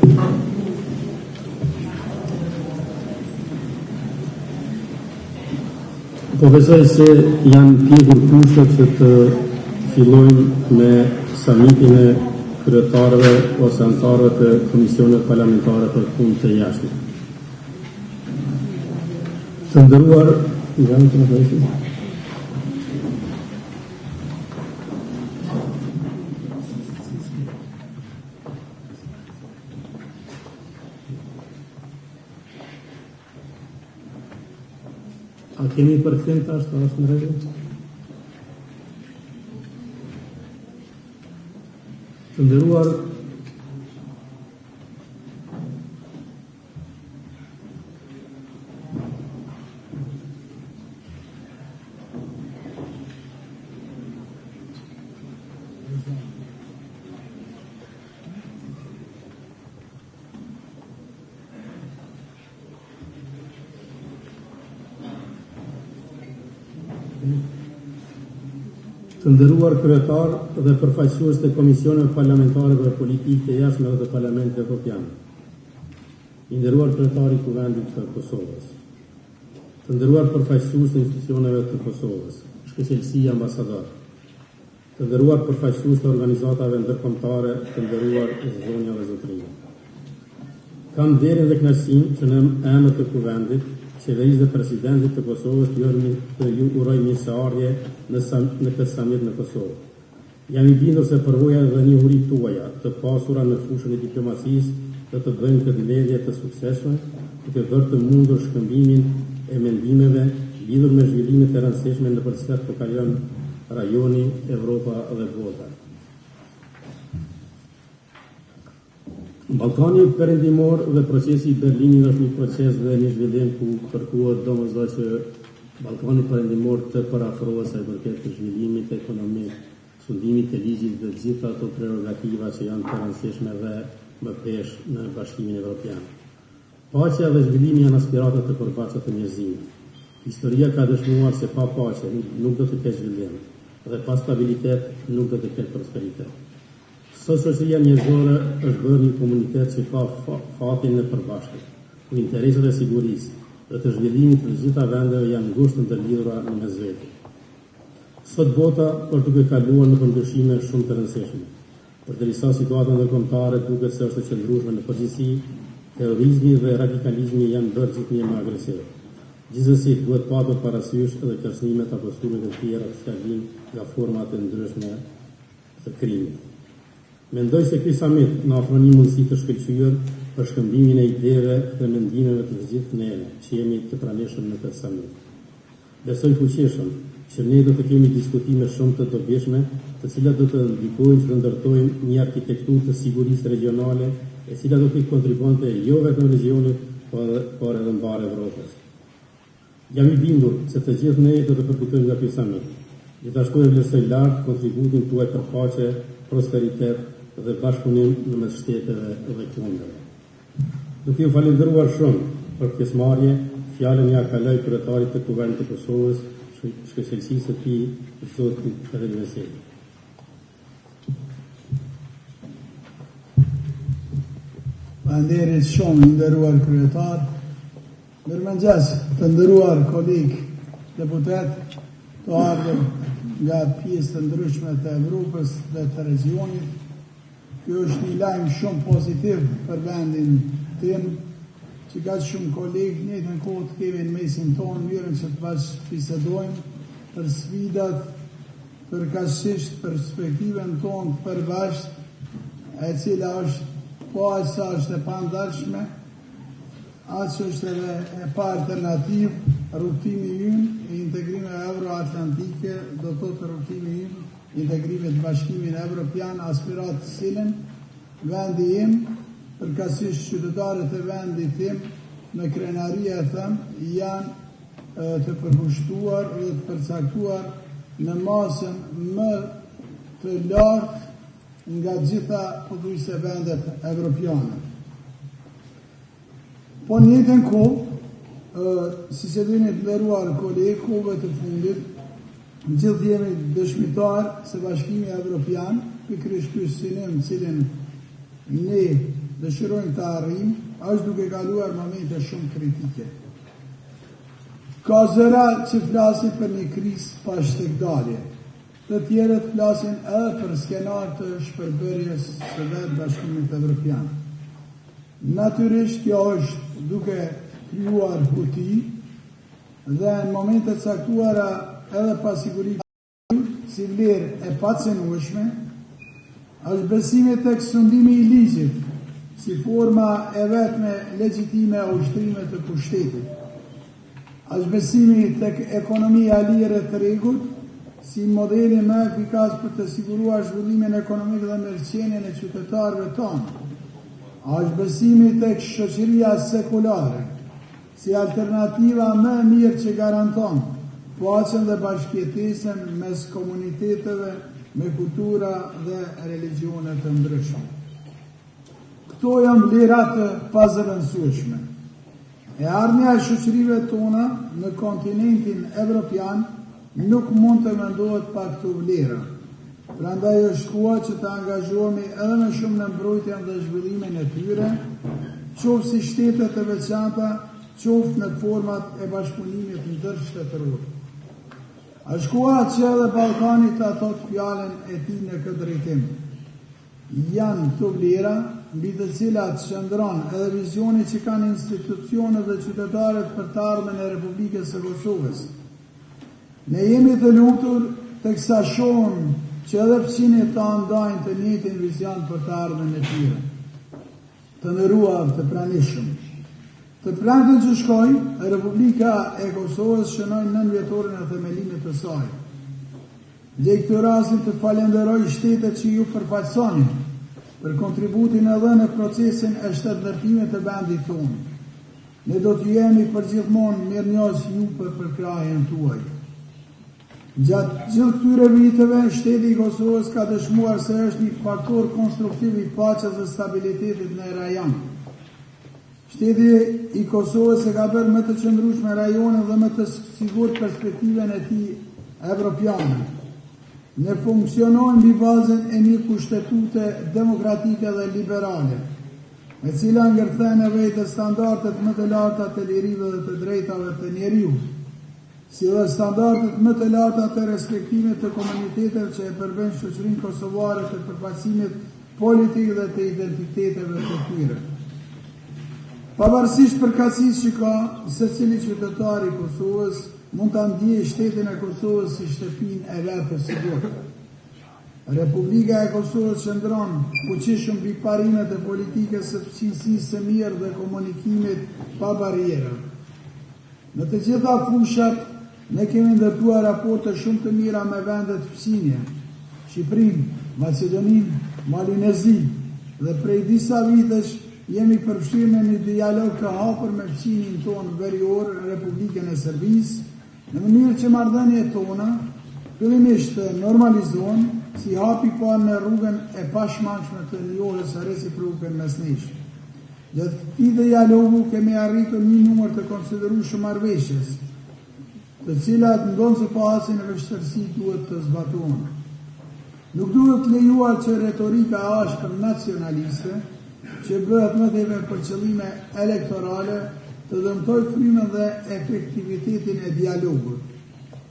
Po besoj se janë pjekur kushtet që të fillojmë me samitin e kryetarëve ose anëtarëve të komisioneve parlamentare për punë të jashtme. Të nderuar, a kemi përkthim tash, është në rregull? Të nderuar, të nderuar kryetar dhe përfaqësues të komisioneve parlamentare për politikë të jashtme dhe të Parlamentit Evropian, i nderuar kryetari i Kuvendit të Kosovës, të nderuar përfaqësues të institucioneve të Kosovës, shkëlqësi ambasador, të nderuar përfaqësues të organizatave ndërkombëtare, të nderuar zonja dhe zotrinj. Kam nderin dhe kënaqësinë që në emër të Kuvendit, qeverisë dhe presidentit të Kosovës të ju uroj mirëseardhje në këtë samit në Kosovë. Jam i bindur se përvoja dhe njohuritë tuaja të pasura në fushën e diplomacisë dhe të bëjnë këtë mbledhje të suksesshme, duke bërë të mundur shkëmbimin e mendimeve lidhur me zhvillimet e rëndësishme në për cilat po kalon rajoni, Evropa dhe bota. Ballkani perëndimor dhe procesi i Berlinit është një proces dhe një zhvillim ku kërkohet domosdoshmë që Ballkani perëndimor të parafrohet sa i përket të zhvillimit ekonomik, fundimit të ligjit dhe gjitha ato prerogativa që janë të rëndësishme dhe më pesh në Bashkimin Evropian. Paqja dhe zhvillimi janë aspiratat të përparshme të njerëzimit. Historia ka dëshmuar se pa paqe nuk do të ketë zhvillim dhe pa stabilitet nuk do të ketë prosperitet. Sot shoqëria njerëzore është bërë një komunitet që ka fatin e përbashkët, ku interesat e sigurisë dhe të zhvillimit të gjitha vendeve janë ngushtë ndërlidhura në mes vete. Sot bota është duke kaluar në ndryshime shumë të rëndësishme. Përderisa situata ndërkombëtare duket se është e qëndrueshme në përgjithësi, terrorizmi dhe radikalizmi janë bërë gjithnjë më agresiv. Gjithsesi duhet patur parasysh edhe kërcënimet apo sulmet e tjera të shkallin nga format e ndryshme të krimit. Mendoj se ky samit na ofron një mundësi të shkëlqyer për shkëmbimin e ideve dhe mendimeve të gjithë neve që jemi të pranishëm në këtë samit. Besoj fuqishëm që ne do të kemi diskutime shumë të dobishme, të cilat do të ndikojnë që të ndërtojmë një arkitekturë të sigurisë regionale, e cila do të kontribuonte jo vetëm regionit, por edhe mbar Evropës. Jam i bindur se të gjithë ne do të përfitojmë nga ky samit. Gjithashtu e vlerësoj lart kontributin tuaj për paqe, prosperitet dhe bashkëpunim në mes shteteve dhe kombeve. Duke ju falendëruar shumë për pjesëmarrje, fjalën ja kaloj kryetarit të Kuvendit të Kosovës, shkëlqësisë së tij, zotit Redvesi. Faleminderit shumë, nderuar kryetar. Mirëmëngjes, të nderuar kolegë deputet, të ardhur nga pjesë të ndryshme të Evropës dhe të regionit. Kjo është një lajm shumë pozitiv për vendin tim, që ka shumë kolegë në njëjtën kohë të kemi në mesin tonë mënyrën që të bisedojmë për sfidat, përkatësisht perspektivën tonë të përbashkët, e cila është po aq sa është e pandarshme, aq është edhe e pa alternativë. Rrugtimi ynë i integrimit euro-atlantike do të thotë rrugtimi ynë integrimit të Bashkimit Evropian, aspirat të cilën vendi im, përkatësisht qytetarët e vendit tim në krenari e them, janë të përkushtuar dhe të përcaktuar në masën më të lartë nga gjitha pothuajse vendet evropiane. Po në njëjtën kohë, si që dini të nderuar kolegë, kohëve të fundit, gjithë jemi dëshmitar se Bashkimi Evropian, pikërisht ky synim cilin ne dëshirojmë të arrijmë, është duke kaluar momente shumë kritike. Ka zëra që flasin për një krizë pa shtekdalje, të tjerët flasin edhe për skenar të shpërbërjes së vetë Bashkimit Evropian. Natyrisht kjo është duke krijuar huti dhe në momente caktuara edhe pasigurit si vlerë e pacenueshme, është besimi tek sundimi I ligjit si forma e vetme legjitime e ushtrimit të pushtetit. Është besimi tek ekonomia lire të rregullt si modeli më efikas për të siguruar zhvillimin ekonomik dhe mirëqenien e qytetarëve tonë. Është besimi tek shoqëria sekulare si alternativa më e mirë që garanton paqen dhe bashkëjetesën mes komuniteteve me kultura dhe religione të ndryshme. Këto janë vlera të pazëvendësueshme. E ardhmja e shoqërive tona në kontinentin evropian nuk mund të mendohet pa këto vlera. Prandaj është koha që të angazhohemi edhe më shumë në mbrojtjen dhe zhvillimin e tyre, qoftë si shtete të veçanta, qoftë në format e bashkëpunimit ndërshtetëror. Është koha që edhe Ballkani ta thotë fjalën e tij në këtë drejtim. Janë këto vlera mbi të cilat shndron edhe vizioni që kanë institucionet dhe qytetarët për të ardhmen e Republikës së Kosovës. Ne jemi të lumtur teksa shohim që edhe fëmijët ta ndajnë të njëjtin vizion për të ardhmen e tyre. Të nderuar të pranishëm. Të pranën që shkojnë, Republika e Kosovës shënoi 9 vjetorin e themelimit të saj. Gjej këtë rastin të falenderoj shtetet që ju përfaqësonin për kontributin e dhënë në procesin e shtetëndërtimit të vendit tonë. Ne do t'ju jemi përgjithmonë mirënjohës ju për përkrahjen tuaj. Gjatë gjithë këtyre viteve, shteti I Kosovës ka dëshmuar se është një faktor konstruktiv I paqes dhe stabilitetit në rajon. Shteti I Kosovës e ka bërë më të qëndrueshme rajonin dhe më të sigurt perspektiven e tij evropiane. Ne funksionojmë mbi bazën e një kushtetute demokratike dhe liberale, me cila ngërthen e vetë standardet më të larta të lirive dhe të drejtave të njeriut, si dhe standardet më të larta të respektimit të komuniteteve që e përbën shoqërinë kosovare të përfaqësimit politik dhe të identiteteve të tyre. Pavarësisht përkatësisë që ka, secili qytetar I Kosovës mund ta ndjejë shtetin e Kosovës si shtëpinë e vet të sigurt. Republika e Kosovës qëndron fuqishëm mbi parimet e politikës së fqinjësisë së mirë dhe komunikimit pa barriera. Në të gjitha fushat ne kemi ndërtuar raporte shumë të mira me vendet fqinje, Shqipërinë, Maqedoninë, Malinezi dhe prej disa vitesh jemi përfshirë në një dialog të hapur me fqinjin tonë verior në Republikën e Serbisë, në mënyrë që marrëdhëniet tona fillimisht të normalizohen si hapi parë në rrugën e pashmangshme të njohjes së reciproke mes nesh. Gjatë këtij dialogu kemi arritur një numër të konsiderueshëm marrëveshjes, të cilat ndonë që pasin në vështërsi duhet të zbatohen. Nuk duhet lejuar që retorika ashpër nacionaliste, që bëhet më tepër për qëllime elektorale, të dëmtoj frymën dhe efektivitetin e dialogut.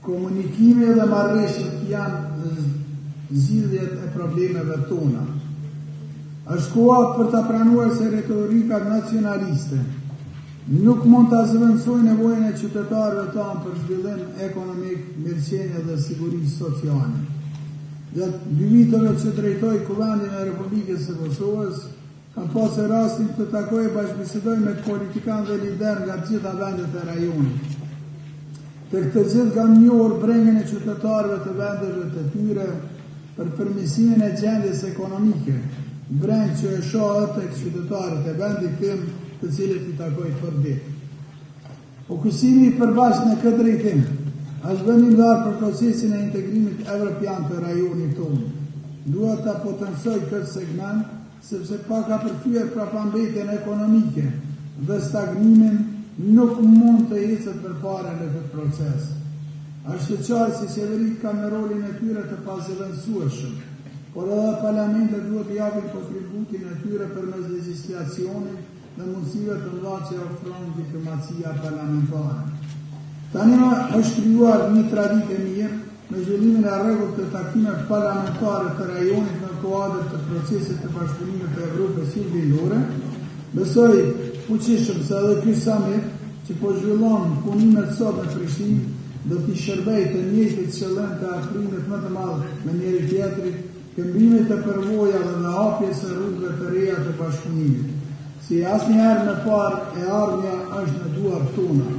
Komunikimi dhe marrëveshjet janë zgjidhjet e problemeve tona. Është koha për ta pranuar se retorika nacionaliste nuk mund ta zëvendësojë nevojën e qytetarëve tanë për zhvillim ekonomik, mirëqenie dhe siguri sociale. Gjatë 2 viteve që drejtoj Kuvendin e Republikës së Kosovës, kam pasur rastin të takoj e bashkëbisedoj me politikanë dhe lider nga gjitha vendet e rajonit. Të këtë gjithë kam njohur brengën e qytetarëve të vendeve të tyre për përmirësimin e gjendjes ekonomike, brengë që e shoh tek qytetarët e vendit tim, të cilët I takoj për ditë. Fokusimi I përbashkët në këtë drejtim është vendimtar për procesin e integrimit evropian të rajonit tonë. Dua ta potencoj këtë segment, sepse pa ka përfyer prapambetjen ekonomike dhe stagnimin nuk mund të ecet përpara në këtë proces. Është qartë se qeveritë kanë në rolin e tyre të pazëvendësueshëm, por edhe parlamentet duhet të japin kontributin e tyre përmes legjislacionit dhe mundësive të mëdha që ofron diplomacia parlamentare. Tani është krijuar një traditë e mirë me zhvillimin e rregullt të takimeve parlamentare të rajonit në kuadër të procesit të bashkëpunimit të Evropës Juglindore. Besoj fuqishëm se edhe ky summit që po zhvillon punimet sot në Prishtinë do t'i shërbej të njëjtit qëllim të afrimit më të madh me njëri tjetrin, këmbimit të përvojave dhe hapjes së rrugëve të reja të bashkëpunimit. Si asnjëherë më parë e ardhmja është në duart tona.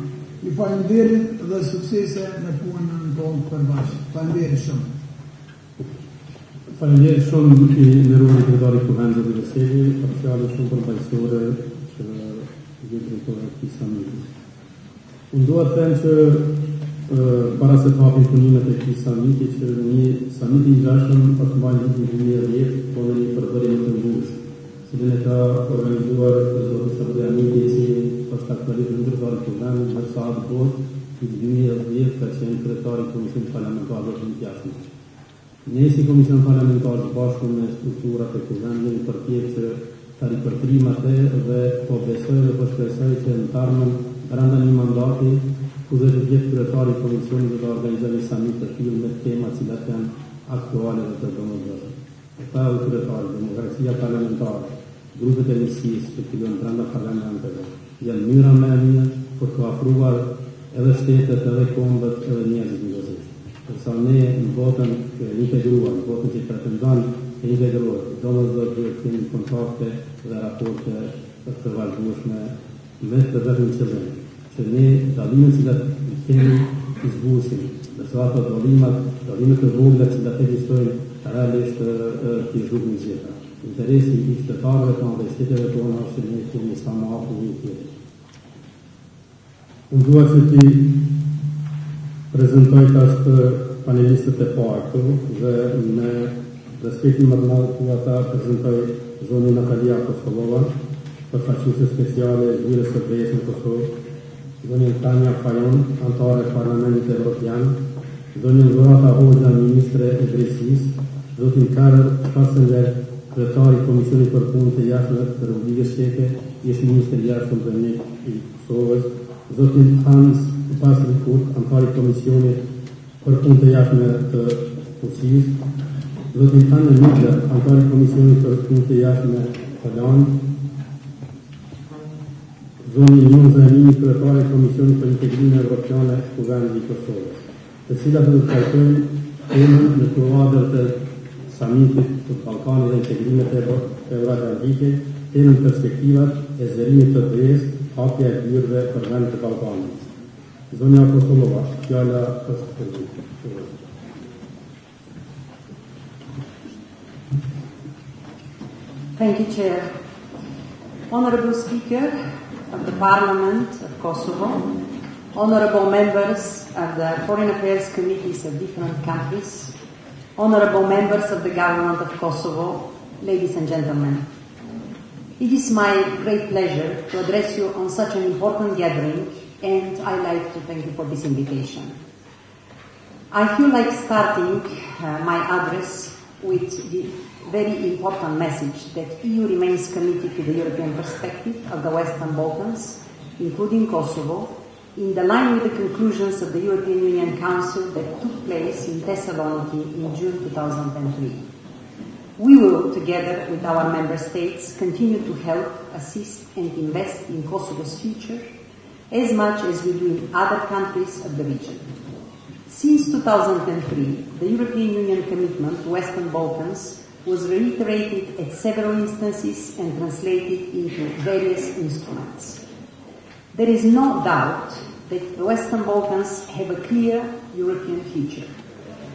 Ju falenderit dhe suksese në punën tonë përbashkë. Falenderit shumë. Falenderit shumë i nderuar sekretari i Kuvendit të Veselit, për fjalët shumë përmbajtësore që ju drejtoi këtij samiti. Unë dua të them që para se të hapim punimet e këtij samiti, që një samit i ngjashëm është mbajtur në 2010, por në një përbërje të ngushtë, cilën e ka organizuar zoti Samiti, i cili është aktualisht ndërtuar i Kuvendit, dhe sa atë botë në 2010 ka qenë kryetari i Komisionit Parlamentar të Jashtme. Ne si Komision Parlamentar bashkë me strukturat e Kuvendit përpiqemi që ta ripërtrim atë dhe po besoj dhe po shpresoj që në tarmën brenda një mandati ku do të jetë kryetari i Komisionit dhe organizojë një samit të tillë me tema të cilat janë aktuale dhe të domosdoshme. Ata janë kryetari, demokracia parlamentare, grupet e Nisis që fillojnë brenda parlamenteve, janë mënyra më e mirë për të afruar edhe shtetet, edhe kombët, edhe njerëzit njëkohësisht. Përsa ne në botën e integruar, në botën që pretendon të integruar, domosdoshmë duhet të kemi kontakte dhe raporte të vazhdueshme me të vetëm qëllim, që ne dallimet që kemi të zbusim, ndërsa ato dallimet të vogla që ekzistojnë realisht të zhdukin gjitha. Interesi i qytetarëve tonë dhe shteteve tona është ne kemi sa më afër një tjetrit. Unë dua që ti prezentoj tash panelistët e parë këtu dhe me respektin më të madh ku ata prezentoj zonën Natalia Kosova, përfaqësuese speciale e Zyrës së Drejtës në Kosovë, zonën Tanja Fajon, antare e Parlamentit Evropian, zonën Zorata Hoxha, ministre e Drejtësisë, zotin Karel Schwarzenberg, kryetari i Komisionit për Punë të Jashtme të Republikës Çeke, ish ministri i Jashtëm i Kosovës, zotin Hans Pasrikut, antari i Komisionit për Punë të Jashtme të Turqisë, zotin Anne Midler, antari i Komisionit për Punë të Jashtme të Hollandë, zonin Jon Zanini, kryetari i Komisionit për Integrimin Evropian e Kuvendit të Kosovës, të cilat do të trajtojnë temën në kuadër të samitit të Ballkanit dhe integrimet euroatlantike, temën perspektivat e zërimit të drejtë, hapja e hyrëve për vendet e Ballkanit. Zonja Kosova, fjala është për ju. Thank you, Chair. Honorable Speaker of the Parliament of Kosovo, honorable members of the Foreign Affairs Committees of different countries, honorable members of the Government of Kosovo, ladies and gentlemen. It is my great pleasure to address you on such an important gathering, and I'd like to thank you for this invitation. I feel like starting my address with the very important message that EU remains committed to the European perspective of the Western Balkans, including Kosovo, in the line with the conclusions of the European Union Council that took place in Thessaloniki in June 2003. We will, together with our member states, continue to help, assist and invest in Kosovo's future as much as we do in other countries of the region. Since 2003, the European Union commitment to Western Balkans was reiterated at several instances and translated into various instruments. There is no doubt that the Western Balkans have a clear European future,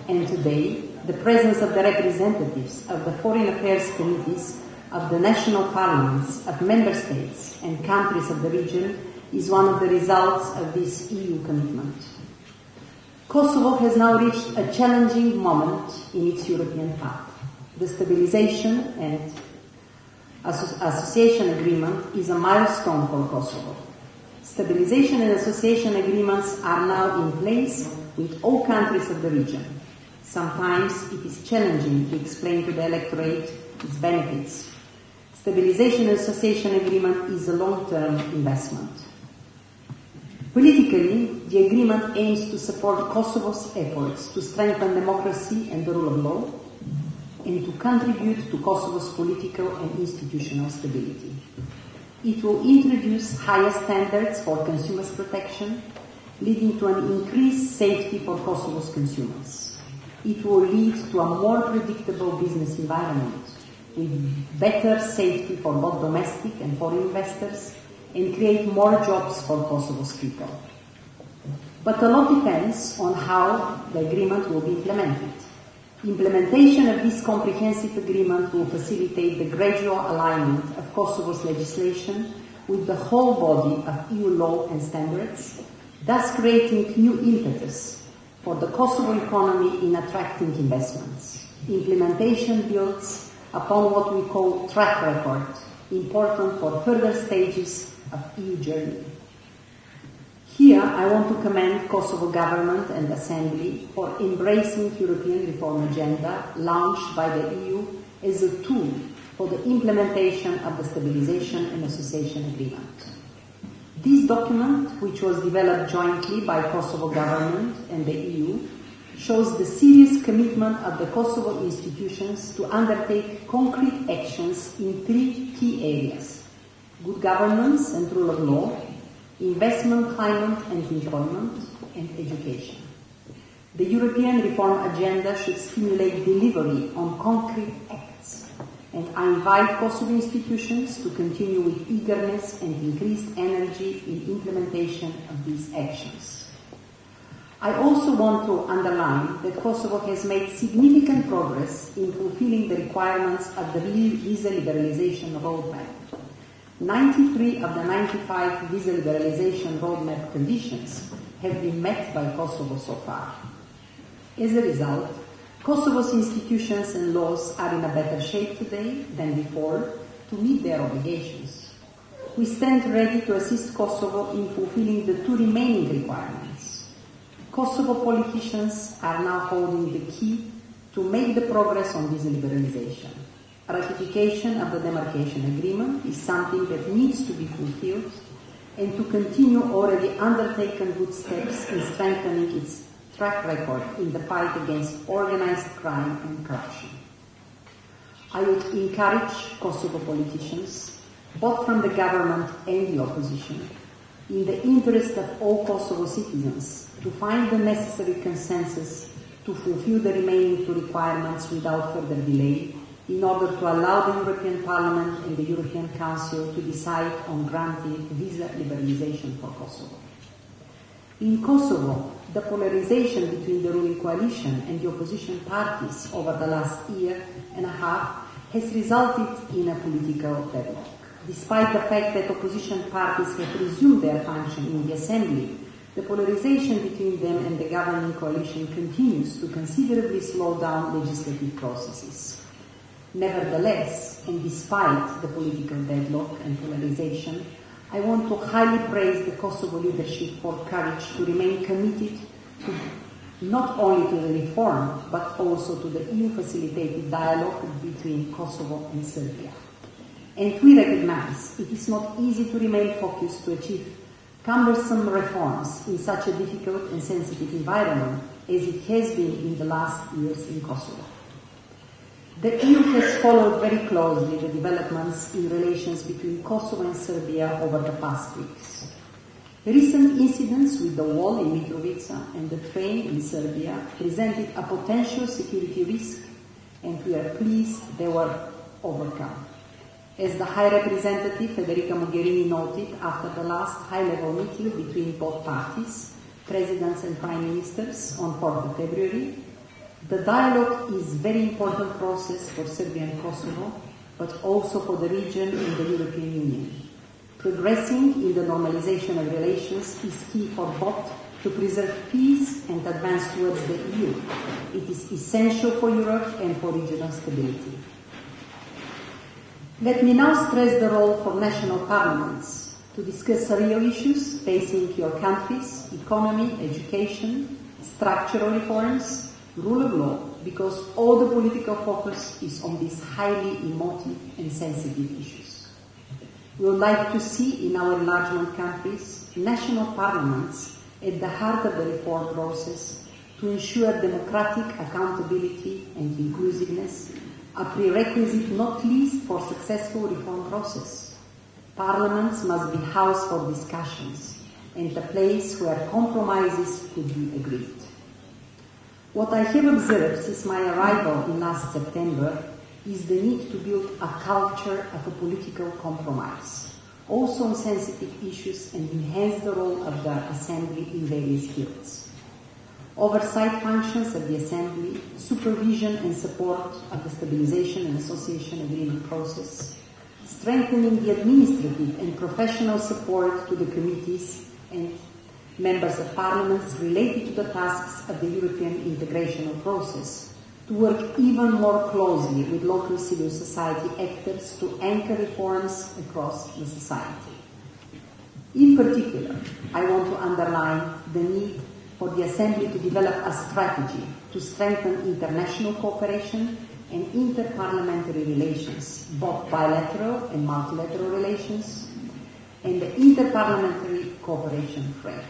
and today the presence of the representatives of the Foreign Affairs Committees of the national parliaments of member states and countries of the region is one of the results of this EU commitment. Kosovo has now reached a challenging moment in its European path. The Stabilization and Association Agreement is a milestone for Kosovo. Stabilization and association agreements are now in place with all countries of the region. Sometimes it is challenging to explain to the electorate its benefits. Stabilization and Association Agreement is a long-term investment. Politically, the agreement aims to support Kosovo's efforts to strengthen democracy and the rule of law, and to contribute to Kosovo's political and institutional stability. It will introduce higher standards for consumers' protection, leading to an increased safety for Kosovo's consumers. It will lead to a more predictable business environment, with better safety for both domestic and foreign investors, and create more jobs for Kosovo's people. But a lot depends on how the agreement will be implemented. Implementation of this comprehensive agreement will facilitate the gradual alignment of Kosovo's legislation with the whole body of EU law and standards, thus creating new impetus for the Kosovo economy in attracting investments. Implementation builds upon what we call track record, important for further stages of EU journey. Here, I want to commend Kosovo government and Assembly for embracing European reform agenda launched by the EU as a tool for the implementation of the Stabilization and Association Agreement. This document, which was developed jointly by Kosovo government and the EU, shows the serious commitment of the Kosovo institutions to undertake concrete actions in 3 key areas: good governance and rule of law, investment climate and employment, and education. The European reform agenda should stimulate delivery on concrete acts, and I invite Kosovo institutions to continue with eagerness and increased energy in implementation of these actions. I also want to underline that Kosovo has made significant progress in fulfilling the requirements of the visa liberalization roadmap. 93 of the 95 visa liberalization roadmap conditions have been met by Kosovo so far. As a result, Kosovo's institutions and laws are in a better shape today than before to meet their obligations. We stand ready to assist Kosovo in fulfilling the 2 remaining requirements. Kosovo politicians are now holding the key to make the progress on visa liberalization. Ratification of the demarcation agreement is something that needs to be fulfilled, and to continue already undertaken good steps in strengthening its track record in the fight against organized crime and corruption. I would encourage Kosovo politicians, both from the government and the opposition, in the interest of all Kosovo citizens, to find the necessary consensus to fulfill the remaining 2 requirements without further delay, in order to allow the European Parliament and the European Council to decide on granting visa liberalization for Kosovo. In Kosovo, the polarization between the ruling coalition and the opposition parties over the last year and a half has resulted in a political deadlock. Despite the fact that opposition parties have resumed their function in the Assembly, the polarization between them and the governing coalition continues to considerably slow down legislative processes. Nevertheless, and despite the political deadlock and polarization, I want to highly praise the Kosovo leadership for courage to remain committed to not only to the reform, but also to the EU-facilitated dialogue between Kosovo and Serbia. And we recognize it is not easy to remain focused to achieve cumbersome reforms in such a difficult and sensitive environment as it has been in the last years in Kosovo. The EU has followed very closely the developments in relations between Kosovo and Serbia over the past weeks. Recent incidents with the wall in Mitrovica and the train in Serbia presented a potential security risk, and we are pleased they were overcome. As the High Representative Federica Mogherini noted after the last high-level meeting between both parties, presidents and prime ministers, on 4th of February, the dialogue is a very important process for Serbia and Kosovo, but also for the region and the European Union. Progressing in the normalization of relations is key for both to preserve peace and advance towards the EU. It is essential for Europe and for regional stability. Let me now stress the role for national parliaments to discuss real issues facing your countries, economy, education, structural reforms, rule of law, because all the political focus is on these highly emotive and sensitive issues. We would like to see in our enlargement countries national parliaments at the heart of the reform process to ensure democratic accountability and inclusiveness, a prerequisite not least for successful reform process. Parliaments must be house for discussions and a place where compromises could be agreed. What I have observed since my arrival in last September is the need to build a culture of a political compromise, also on sensitive issues, and enhance the role of the Assembly in various fields. Oversight functions of the Assembly, supervision and support of the Stabilization and Association Agreement process, strengthening the administrative and professional support to the committees and members of parliaments related to the tasks of the European integration process, to work even more closely with local civil society actors to anchor reforms across the society. In particular, I want to underline the need for the Assembly to develop a strategy to strengthen international cooperation and interparliamentary relations, both bilateral and multilateral relations, and the interparliamentary cooperation frame.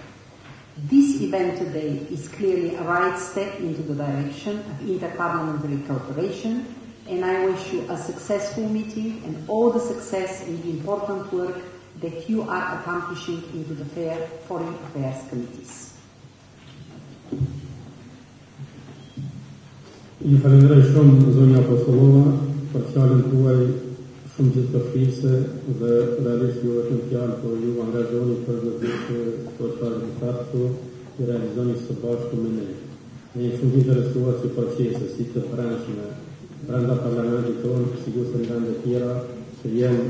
This event today is clearly a right step into the direction of interparliamentary cooperation, and I wish you a successful meeting and all the success in the important work that you are accomplishing into the Foreign Affairs Committees. Ju falenderoj shumë zonja Apostolova për fjalën tuaj shumë gjithëpërfishse dhe realisht ju vetëm fjalë, por ju angazhoni për në gjithë të çfarë rezultat këtu i realizoni së bashku me ne. Ne jemi shumë interesuar që procese si të brendshme brenda parlamentit tonë, sigurisht në vende tjera, që jenë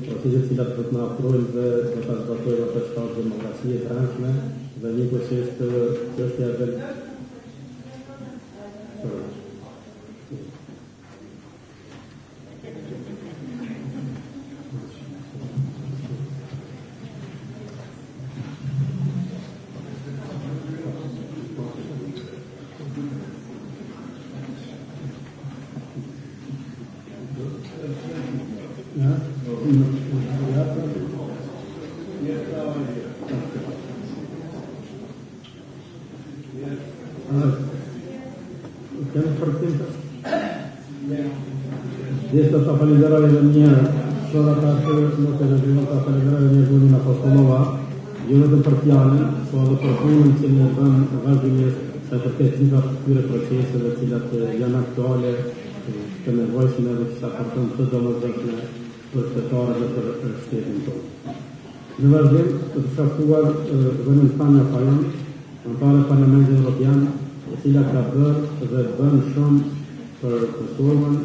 procese cilat do të na afrojnë dhe do ta zbatojmë atë shtatë demokracie brendshme dhe njëkohësisht çështja e Desde sta falenderoj dhe një shoda ta që nuk e rëgjënë ta falenderoj dhe një zonin Apostolova, jo vetëm për fjalën, po edhe për punën që në bën vazhdimisht sa përket gjitha këtyre proceseve cilat janë aktuale, të nevojshme dhe që ta përton të domosdoshme për qytetarët dhe për shtetin tonë. Në vazhdim të shaftuar vënën Tanja Fajon, anëtare Parlamentit Evropian, e cila ka bërë dhe bën shumë për Kosovën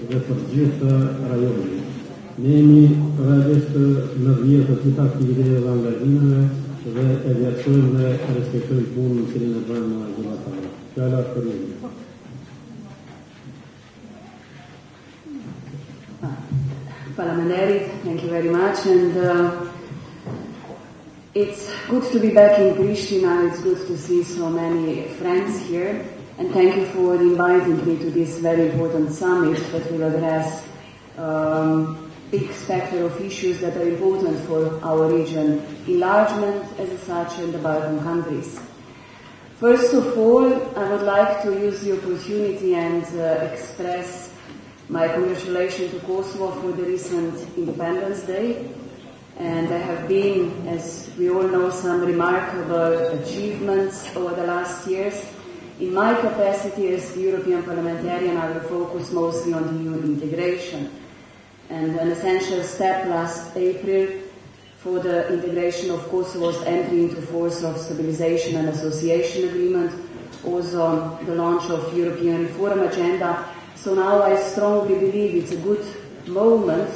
dhe për gjithë rajonin. Ne jemi realisht në dhjetë të gjitha aktivitete dhe angazhimeve dhe e vlerësojmë dhe respektojmë punën në cilin e bëjmë në zyrtarë. Fjala për ju. Parliamentary, thank you very much, and it's good to be back in Prishtinë. It's good to see so many friends here. And thank you for inviting me to this very important summit that will address big spectrum of issues that are important for our region, enlargement as such and the Balkan countries. First of all, I would like to use the opportunity and express my congratulations to Kosovo for the recent Independence Day. And there have been, as we all know, some remarkable achievements over the last years. In my capacity as the European parliamentarian, I will focus mostly on the EU integration. And an essential step last April for the integration of Kosovo's entry into force of Stabilization and Association Agreement, also the launch of European Reform Agenda. So now I strongly believe it's a good moment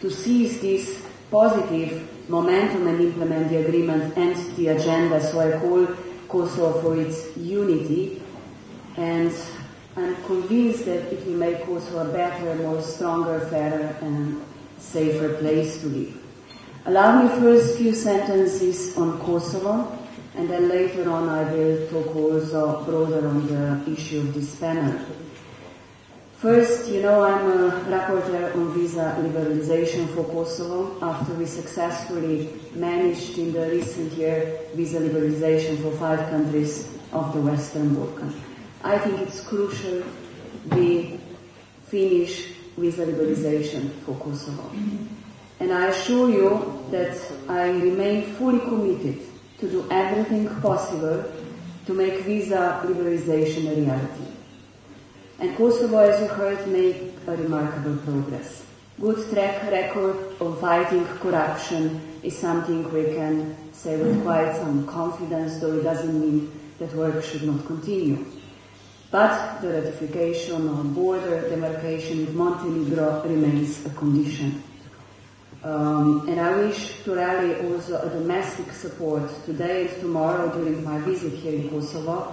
to seize this positive momentum and implement the agreement and the agenda. So I call Kosovo for its unity, and I'm convinced that it will make Kosovo a better, more stronger, fairer and safer place to live. Allow me first few sentences on Kosovo. and then later on I will talk also broader on the issue of this panel. First, you know, I'm a rapporteur on visa liberalization for Kosovo after we successfully managed in the recent year visa liberalization for 5 countries of the Western Balkans. I think it's crucial we finish visa liberalization for Kosovo. And I assure you that I remain fully committed to do everything possible to make visa liberalization a reality. And Kosovo, as you heard, made a remarkable progress. Good track record of fighting corruption is something we can say with quite some confidence, though it doesn't mean that work should not continue. But the ratification of border demarcation with Montenegro remains a condition. And I wish to rally also a domestic support today and tomorrow during my visit here in Kosovo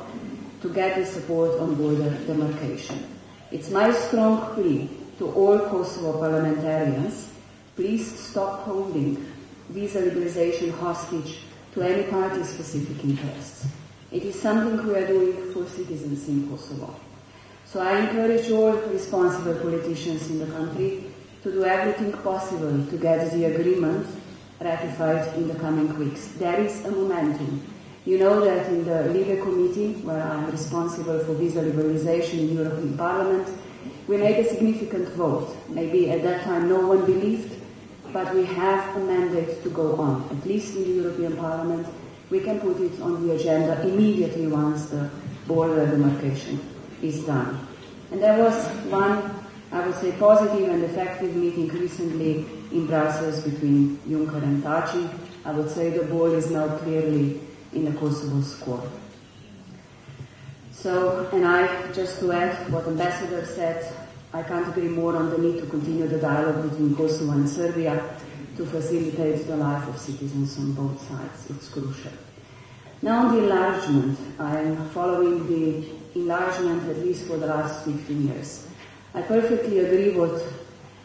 to get the support on border demarcation. It's my strong plea to all Kosovo parliamentarians, please stop holding visa liberalization hostage to any party-specific interests. It is something we are doing for citizens in Kosovo. So I encourage all responsible politicians in the country to do everything possible to get the agreement ratified in the coming weeks. There is a momentum. You know that in the Libe Committee, where I am responsible for visa liberalization in the European Parliament, we made a significant vote. Maybe at that time no one believed, but we have a mandate to go on. At least in the European Parliament, we can put it on the agenda immediately once the border demarcation is done. And there was one, I would say, positive and effective meeting recently in Brussels between Juncker and Taci. I would say the ball is now clearly in the Kosovo squad. So, and I, just to add what Ambassador said, I can't agree more on the need to continue the dialogue between Kosovo and Serbia to facilitate the life of citizens on both sides. It's crucial. Now on the enlargement, I am following the enlargement at least for the last 15 years. I perfectly agree what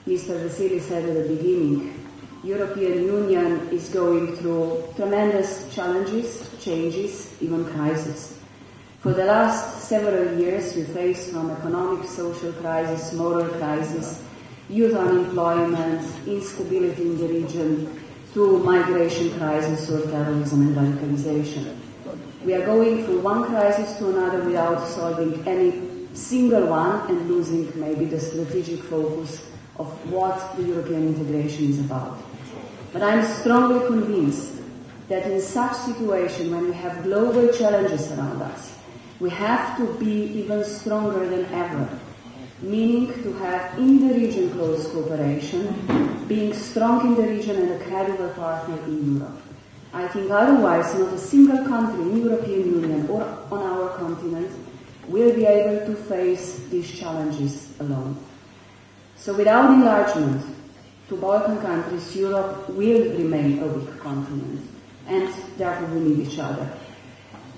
Mr. Vasili said at the beginning. European Union is going through tremendous challenges, changes, even crises. For the last several years, we faced from economic, social crisis, moral crisis, youth unemployment, instability in the region, to migration crisis or terrorism and radicalization. We are going from one crisis to another without solving any single one and losing maybe the strategic focus of what the European integration is about. But I'm strongly convinced that in such situation, when we have global challenges around us, we have to be even stronger than ever, meaning to have in the region close cooperation, being strong in the region and a credible partner in Europe. I think otherwise not a single country in the European Union or on our continent will be able to face these challenges alone. So without enlargement to Balkan countries, Europe will remain a weak continent, and therefore we need each other.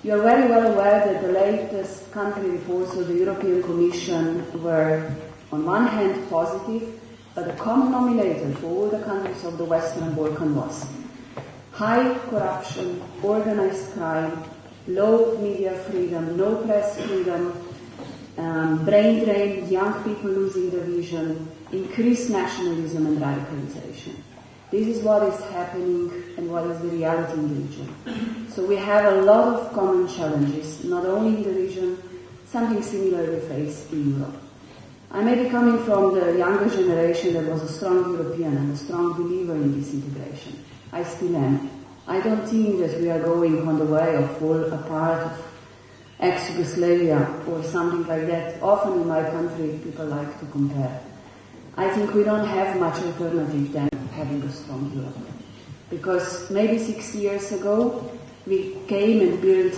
You are very well aware that the latest country reports of the European Commission were on one hand positive, but the common denominator for all the countries of the Western Balkans was high corruption, organized crime, low media freedom, no press freedom, brain drain, young people losing their vision, increased nationalism and radicalization. This is what is happening and what is the reality in the region. So we have a lot of common challenges, not only in the region, something similar we face in Europe. I may be coming from the younger generation that was a strong European and a strong believer in this integration. I still am. I don't think that we are going on the way of fall apart of ex-Yugoslavia or something like that. Often in my country people like to compare. I think we don't have much alternative than having a strong Europe. Because maybe 6 years ago we came and built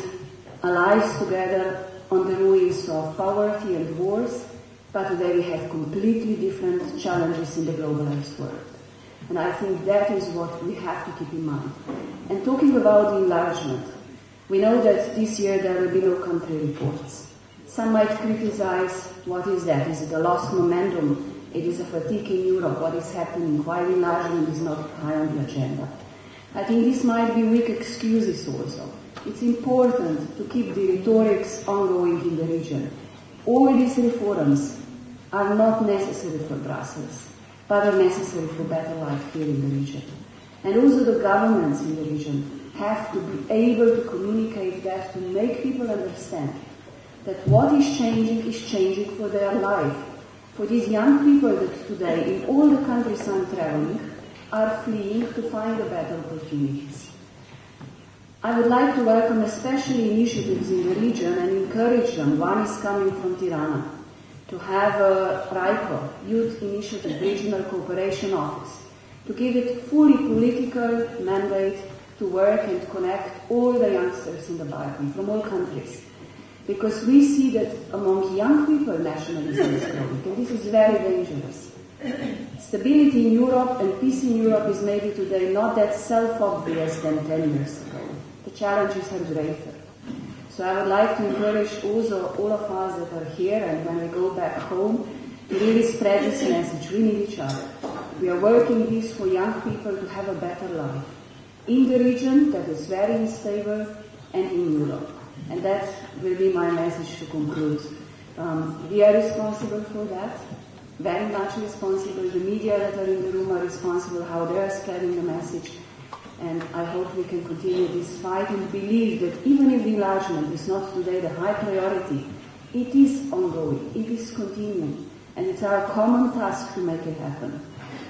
allies together on the ruins of poverty and wars, but today we have completely different challenges in the globalized world. And I think that is what we have to keep in mind. And talking about the enlargement, we know that this year there will be no country reports. Some might criticize, what is that? Is it a lost momentum? It is a fatigue in Europe. What is happening? Why enlargement is not high on the agenda? I think this might be weak excuses also. it's important to keep the rhetorics ongoing in the region. All these reforms are not necessary for Brussels, but are necessary for better life here in the region. And also the governments in the region have to be able to communicate that, to make people understand that what is changing for their life. For these young people that today, in all the countries I'm traveling, are fleeing to find a better opportunities. I would like to welcome especially initiatives in the region and encourage them. One is coming from Tirana, to have a RICO, Youth Initiative Regional Cooperation Office, to give it fully political mandate to work and connect all the youngsters in the Balkan from all countries. Because we see that among young people nationalism is growing, and this is very dangerous. Stability in Europe and peace in Europe is maybe today not that self-obvious than 10 years ago. The challenges are greater. So I would like to encourage also all of us that are here and when we go back home to really spread this message. We need each other. We are working this for young people to have a better life in the region that is very unstable and in Europe. And that will be my message to conclude. We are responsible for that, very much responsible. The media that are in the room are responsible how they are spreading the message. And I hope we can continue this fight and believe that even if the enlargement is not today the high priority, it is ongoing, it is continuing, and it's our common task to make it happen.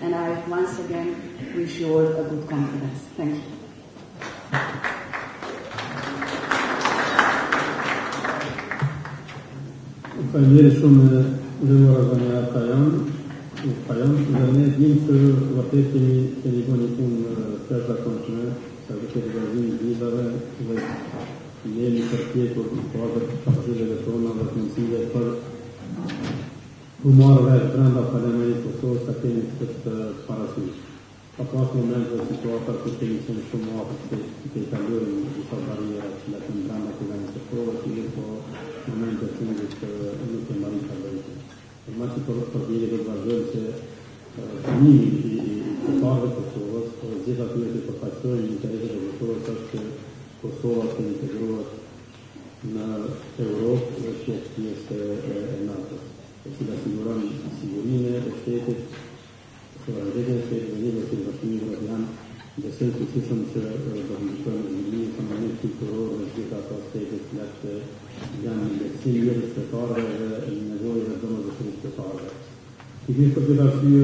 And I once again wish you all a good confidence. Thank you. Faleminderit shumë nderuara zënia Kajan, dhe ne dimë që vërtet kemi bënë një punë të jashtëzakonshme, sa të vazhdimit të vizave dhe jemi përpjekur për kapacitetet tona dhe të mundësive për u marrë vesh brenda Parlamentit të Kosovës sa kemi këtë parasysh. Ka pas momente dhe situata ku kemi qenë shumë afër të kalojmë disa barriera që në brenda Parlamentit të Kosovës, po momente të fundit nuk e marrim kalojmë. Ma që përdjeri do të vazhdojmë se fëmimi i qytetarëve të Kosovës, gjithë atyre që përfaqësojnë interesat e Kosovës është që Kosova të integrohet në Europë dhe që është pjesë e NATO-s, e cila siguron sigurinë e shtetit, sovranitetin e shtetit dhe një të bashkimit evropian, besoj të fushëm që do të ndikojnë në zhvillimin ekonomik, kulturor dhe gjithë ato shtetet që janë në lehtësim mirë qytetarëve dhe në nevojë dhe domosdoshmëri qytetarëve. Pikërisht për këtë arsye,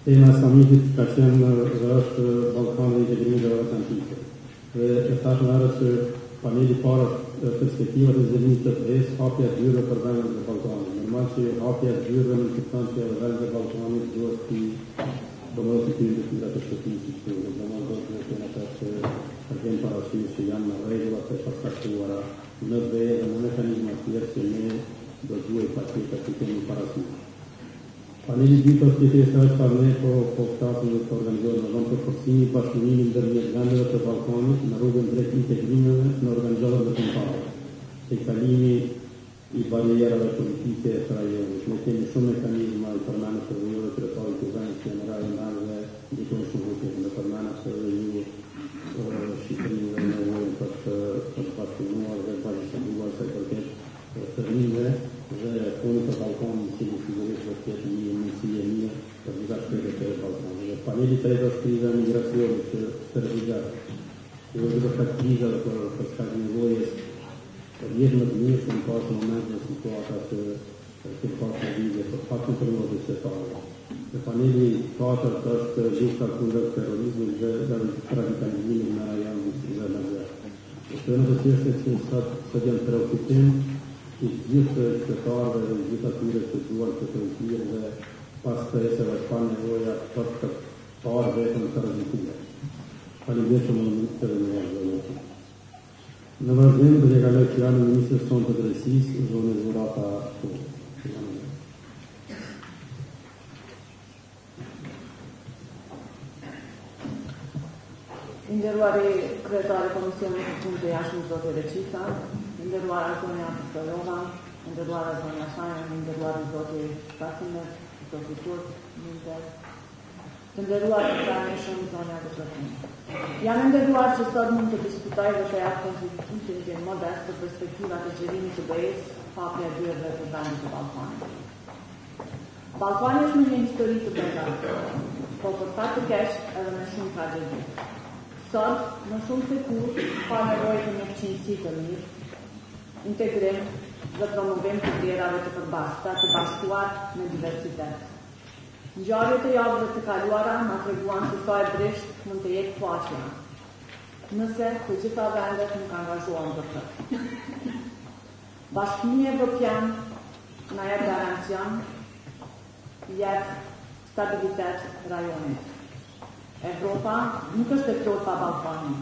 tema e Samitit ka qenë dhe është Ballkani dhe integrimit euroatlantike. Dhe e thash më herët që paneli parë perspektivat e zhvillimit të tërës, hapja e hyrëve për vendet e Ballkanit. Normal që hapja e hyrëve në kupton që vendet e Ballkanit duhet të domosdoshmëri të shtetit të domosdoshmëri që përgjën parasysh që janë në rregullat e përcaktuara në vejë dhe në mekanizma të tjerë që ne do duhet patjetër të kemi parasysh. Paneli dytë është interesant për ne, po flasim dhe të organizojmë në vend të forcimit bashkëpunimit ndërmjet vendeve të Ballkanit në rrugën drejt integrimeve në organizatat ndërkombëtare, te kalimi i barierave politike të rajonit. Ne kemi shumë mekanizma i përmendur të rrugëve kryetare të vendit që në rajon dhe ndikojnë shumë në përmendur se ju Shqipërinë dhe nevojën për të bashkëpunuar dhe bashkëpunduar sa i përket tërmive dhe punit të Ballkanit, që sigurisht do të jetë një mundësi e mirë për gjitha shtetet e Ballkanit. Dhe paneli tretë është kriza e migracionit që tërheqet. Kjo është kriza për shkak të nevojës për jetë më të mirë që në pas moment në situata që pas në vizje për faktin për në qytetarëve. Dhe paneli katërt është lufta kundër terrorizmit dhe radikalizimit në rajonin dhe në zërë. Kjo në të qështë që sot janë preokupim i gjithë qytetarëve dhe gjithë atyre që duan të rritjerë dhe pas të eseve pa nevoja për të parë vetëm të rrezikuar. Faleminderit shumë të vëllezërve. Në vazhdim do t'ja kaloj fjalën ministrit tonë të drejtësisë, zonë Zurata Punë. Nderuari kryetari i komisionit të Punë të Jashtme zoti Reçita, nderuara zonja Pistolova, nderuara zonja Shajna, nderuari zoti Fatimir, zoti Turk, Të nderuar të pranishëm zonja deputet. Jam e nderuar që sot mund të diskutoj dhe të jap kontributin tim modest për perspektivat e zhvillimit të BE-s hapja e dyerve të vendit të Ballkanit. Ballkani është një histori të bogate, por për fat të keq edhe me shumë tragjedi. Sot, më shumë se kur, ka nevojë për një qinësi të mirë, integrim dhe promovim të vlerave të përbashkëta, të bashkuar me diversitet. Ngjarjet e javëve të kaluara na treguan se sa e brisht mund të jetë paqja, nëse të gjitha vendet nuk angazhohen për të. Bashkimi Evropian na jep garancion, jep stabilitet rajonit. Evropa nuk është e plotë pa Ballkanin.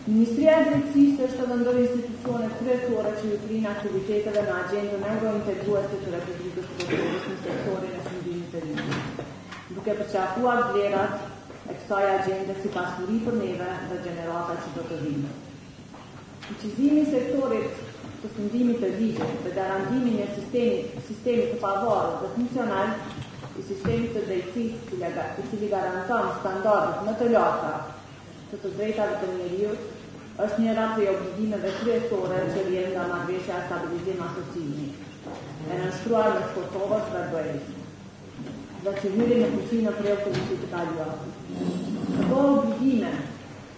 Ministria e Drejtësisë është edhe ndër institucionet kryesore që ju krinë aktiviteteve në agjendën eurointegruese të Republikës së Kosovës në sektorin e fundimit të ligjit, duke përqafuar vlerat e kësaj agjende si pasuri për neve dhe gjenerata që do të vinë. Fuqizimi i sektorit të fundimit të ligjit dhe garantimin e sistemit të pavarur dhe funksional i sistemit të drejtësisë i cili garanton standardet më të larta të drejtave të njeriut është njëra prej obligimeve kryesore që vjen nga marrëveshja e stabilizim asociimi, e nënshtruar mes Kosovës dhe BE-s, dhe që hyri në fuqi në kreu të vitit të kaluar. Këto obligime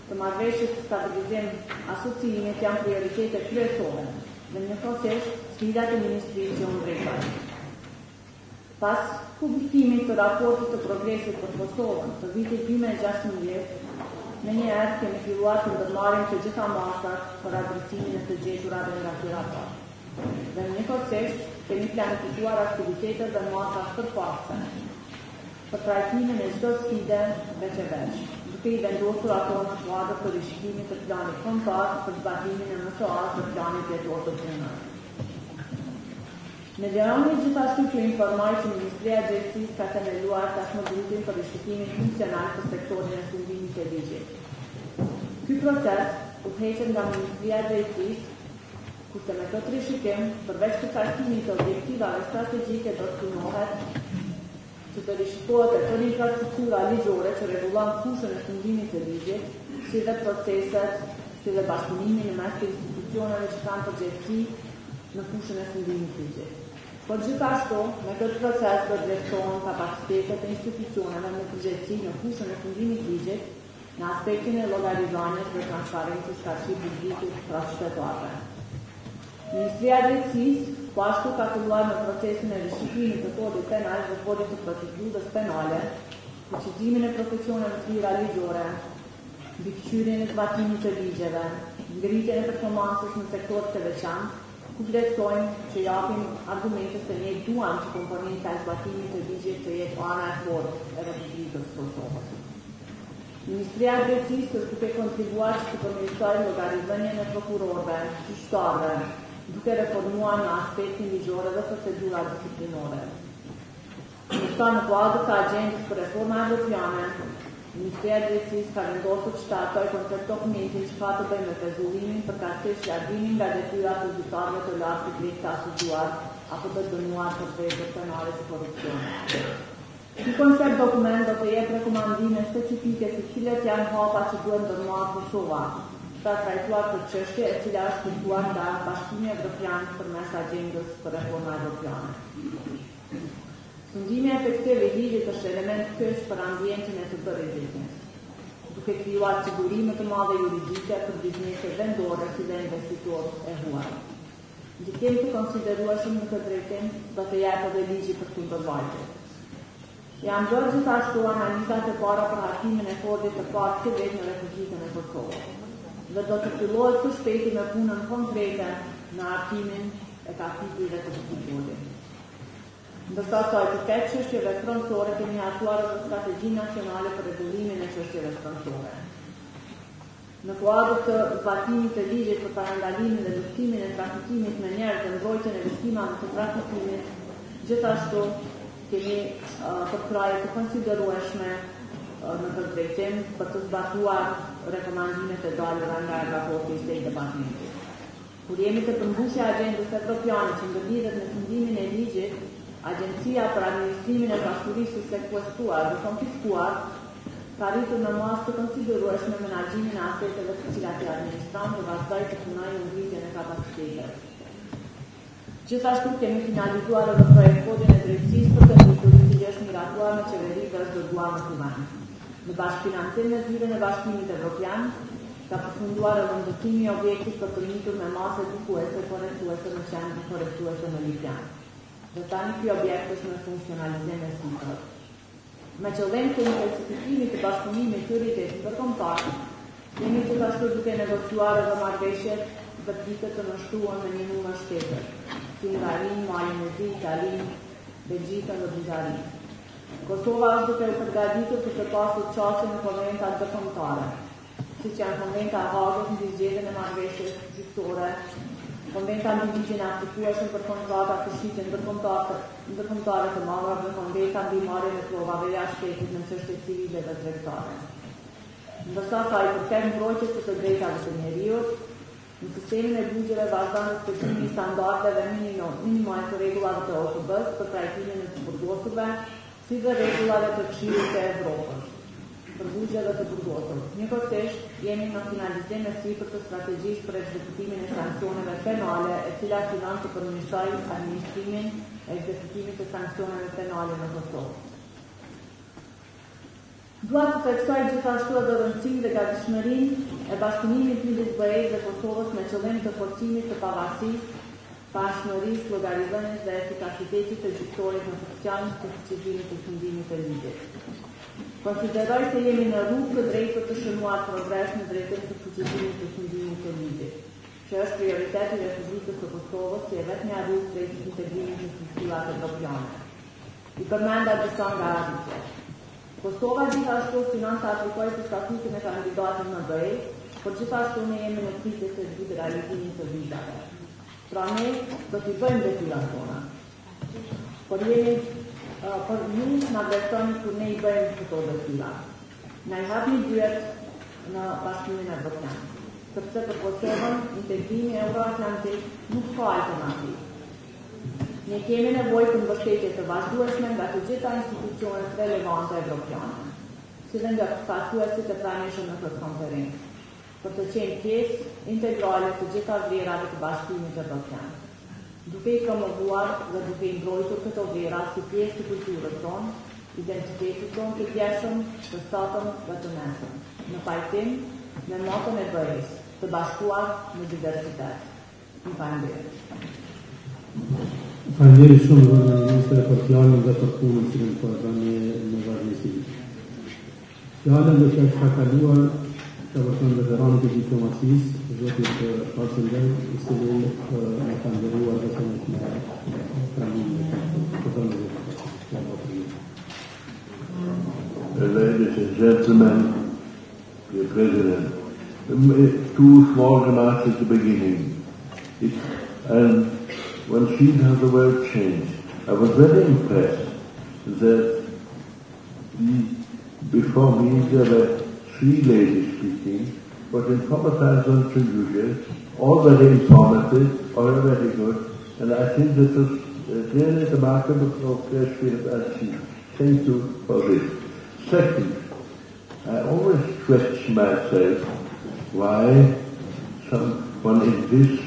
të marrëveshjes të stabilizim asociimit janë prioritete kryesore dhe njëkohësisht sfidat e ministrisë që unë drejtoj. Pas publikimit të raportit të progresit për Kosovën të vitit 2016, me njerë kemi filluar të ndërmarrim të gjitha masat për adresimin e të gjeturave nga ky raport. Dhe njëkohësisht kemi planifikuar aktivitetet dhe masat përpasme për trajtimin e çdo sfide veç e veç, duke i vendosur ato në kuadër të rishikimit të planit kombëtar për zbatimin e MSA-s dhe planit jetor të punës. Në Gjermani gjithashtu që informoj që Ministria e Drejtësisë ka themeluar tashmë grupin për rishikimin funksional për sektorin e fundimit të ligjit. Ky proces udhëheqet nga Ministria e Drejtësisë, kurse me këtë rishikim, përveç përcaktimit të objektivave strategjike do të punohet që të rishikohet e tërë infrastruktura ligjore që rregullon fushën e fundimit të ligjit, si dhe proceset, si dhe bashkëpunimin në mes të institucioneve që kanë përgjegjësi në fushën e fundimit të ligjit. Por gjithashtu, me këtë proces do të vlerësohen kapacitetet e institucioneve me përgjegjësi në fushën e fundimit të ligjit, në aspektin e llogarizimit dhe transparencës së arshivit publikut transqytetarëve. Ministria e Drejtësisë po ashtu ka filluar në procesin e rishikimit të kodit penal dhe kodit të procedurës penale, fuqizimin e profesioneve të lira ligjore, mbikëqyrjen e zbatimit të ligjeve, ngritjen e performancës në sektorët të veçantë, ku vlerësojmë që japim argumente se ne duam që komponenta e zbatimit të ligjit të jetë ana e fortë e Republikës së Kosovës. Ministria e Drejtësisë është duke kontribuar që të përmirësojë llogarizënien e prokurorëve, gjyqtarëve, duke reformuar në aspektin ligjor dhe procedurat disiplinore. Në kuadër të agjendës për reforma evropiane, Ministria e Drejtësisë ka vendosur që të atoj koncept dokumentin që ka të bëjë me pezullimin përkatësisht largimin nga detyrat të gjyqtarëve të lartë të drejtë të asociuar apo të dënuar për vepra penale të korrupsionit. Ky koncept dokument do të jep rekomandime specifike se cilat janë hapat që duhet ndërmarrë Kosova, për të trajtuar këtë çështje e cila është kuptuar nga Bashkimi Evropian përmes agjendës për reforma evropiane. Fundimi efektiv i ligjit është element kyç për ambientin e të bërëzimit, duke krijuar sigurime të mëdha juridike për bizneset vendore si dhe investitorët e huaj. Ndikim të konsiderueshëm në këtë drejtim do të jepë edhe ligji për kundërvajtje. Janë bërë gjithashtu analizat e para për hartimin e kodit të parë civic në Republikën e Kosovës dhe do të fillohet së shpejti me punën konkrete në hartimin e kapitujve të këtij kodi. Ndërsa sa i përket çështjeve frontore kemi hartuar edhe strategji nacionale për rregullimin e çështjeve frontore. Në kuadër të zbatimit të ligjit për parandalimin dhe luftimin e trafikimit me njerëz dhe mbrojtjen e viktimave të trafikimit, gjithashtu kemi përkraje të konsiderueshme në këtë drejtim për të zbatuar rekomandimet e dalura nga raporti i State Departmentit. Kur jemi të përmbushja agjendës evropiane që ndërlidhet me fundimin e ligjit, Agjencia për administrimin e pasurinë së sekuestruar dhe konfiskuar ka arritur në masë të konsiderueshme në menaxhimin e aseteve të cilat i administron dhe vazhdoi të punojë në ngritjen e kapacitetit. Gjithashtu kemi finalizuar edhe projektin e drejtësisë për të ngritur i cili është miratuar në qeveri dhe është dërguar në Punë. Në bashkëfinancim me zyrën e Bashkimit Evropian ka përfunduar edhe ndërtimi i objektit për të ngritur me masë edukuese korrektuese në qendrën korrektuese në Libjan. Dhe tani ky objekt është në funksionalizim e sipër. Me qëllim të intensifikimit të bashkëpunimit të rrjetit ndërkombëtar, jemi gjithashtu duke negociuar edhe marrëveshje dhe ditë të nështruar me një numër shtetësh, si Hungarinë, Mali, Italinë, Belgjikën dhe Bullgarinë. Kosova është duke u përgatitur për të pasur qasje në konventa ndërkombëtare, siç janë konventa e Hagës mbi zgjedhjen e marrëveshjes gjyqësore, konventa mbi ligjin e aplikueshëm për kontrata të shitje ndërkombëtare të marra dhe konventa mbi marrjen e provave jashtë shtetit në çështje civile dhe tregtare. Ndërsa sa i përket mbrojtjes së të drejtave të njeriut, në sistemin e bugjeve vazhdon respektimi i standardeve minimale të rregullave të OKB-s për trajtimin e të burgosurve, si dhe rregullave të Këshillit të Evropës për bugjeve të burgosur. Njëkohësisht, jemi në finalizim e sipër të strategjisë për ekzekutimin e sanksioneve penale, e cila synon të përmirësojë administrimin e ekzekutimit të sanksioneve penale në Kosovë. Dua të theksoj gjithashtu edhe rëndësinë dhe gatishmërinë e bashkëpunimit midis BE-s dhe Kosovës me qëllim të forcimit të pavarësisë, pashmërisë, llogarizimit dhe efikasitetit të gjyqëtorit në funksion të fuqizimit të fundimit të ligjit. Konsideroj se jemi në rrugë të drejtë për të shënuar progres në drejtim të fuqizimit të fundimit të ligjit, që është prioriteti i Republikës së Kosovës si e vetmja rrugë drejt integrimit në strukturat evropiane. I përmenda disa nga arritjet. Kosova gjithashtu synon të aplikojë për statutin e kandidatit në BE, por gjithashtu ne jemi në pritje të liberalizimit të vizave. Pra ne do t'i bëjmë detyrat tona. Por ju na besoni kur ne i bëjmë këto detyra. Na i hapni dyert në Bashkimin Evropian. Sepse për Kosovën integrimi euroatlantik nuk ka alternativë. Ne kemi nevojë për mbështetje të vazhdueshme nga të gjitha institucionet relevante evropiane, si dhe nga përfaqësuesit e pranishëm në këtë konferencë, për të qenë pjesë integrale të gjitha vlerave të Bashkimit Evropian, duke i promovuar dhe duke i mbrojtur këto vlera si pjesë të kulturës tonë, identitetit tonë të vjeshëm, të statëm dhe të mesëm, në pajtim me motën e BE-s, të bashkuar në diversitet. Më falenderoj. Faleminderit shumë zotërin ministër për fjalën dhe për punën që po e bëni në vazhdimsi. Fjala do të kaluar ka vërtetë veteranët e diplomacisë, zotit Parsendaj, i cili më ka nderuar dhe të më trajnimin të tonë. Ladies and gentlemen, dear President, two small remarks at the beginning. And when she had the word change, I was very impressed that before me there were three ladies speaking, but in comparison to usual, all very informative, all very good, and I think this is clearly remarkable progress we have achieved. Thank you for this. Second, I always question myself why someone insists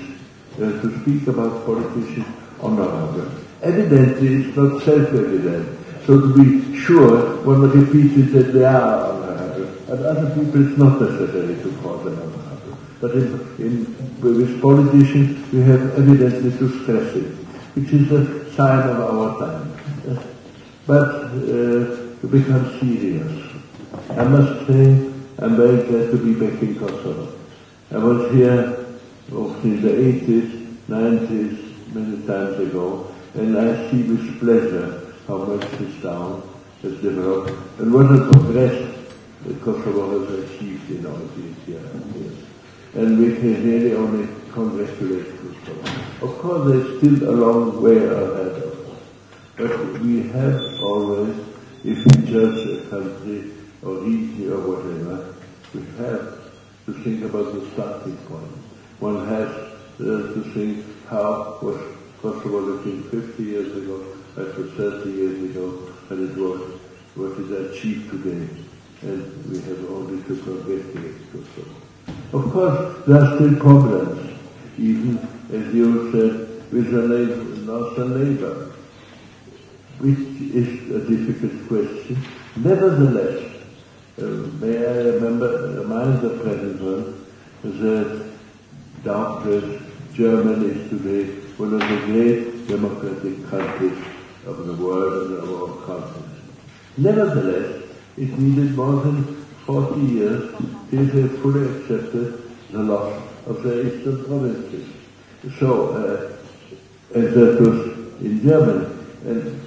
to speak about politicians honorable. Evidently, it's not self-evident. So to be sure, one repeats that they are honorable. And other people, it's not necessary to call them honorable. But with politicians, we have evidently to stress it, which is a sign of our time. But to become serious, I must say I'm very glad to be back in Kosovo. I was here in the 80s, 90s, many times ago, and I see with pleasure how much this town has developed and what a progress Kosovo has achieved in all these years. And we can really only congratulate Kosovo. Of course, there's still a long way ahead of us, but we have always, if we judge a country or region or whatever, we have to think about the starting point. One has to think how was Kosovo looking 50 years ago, as was 30 years ago, and it was what is achieved today. And we have only to forget it. Of course, there are still problems, even as you said, with the northern neighbor, which is a difficult question. Nevertheless, may I remind the President that doubtless Germany is today one of the great democratic countries of the world and of our continent. Nevertheless, it needed more than 40 years till they fully accepted the loss of their eastern provinces. So, and that was in Germany, and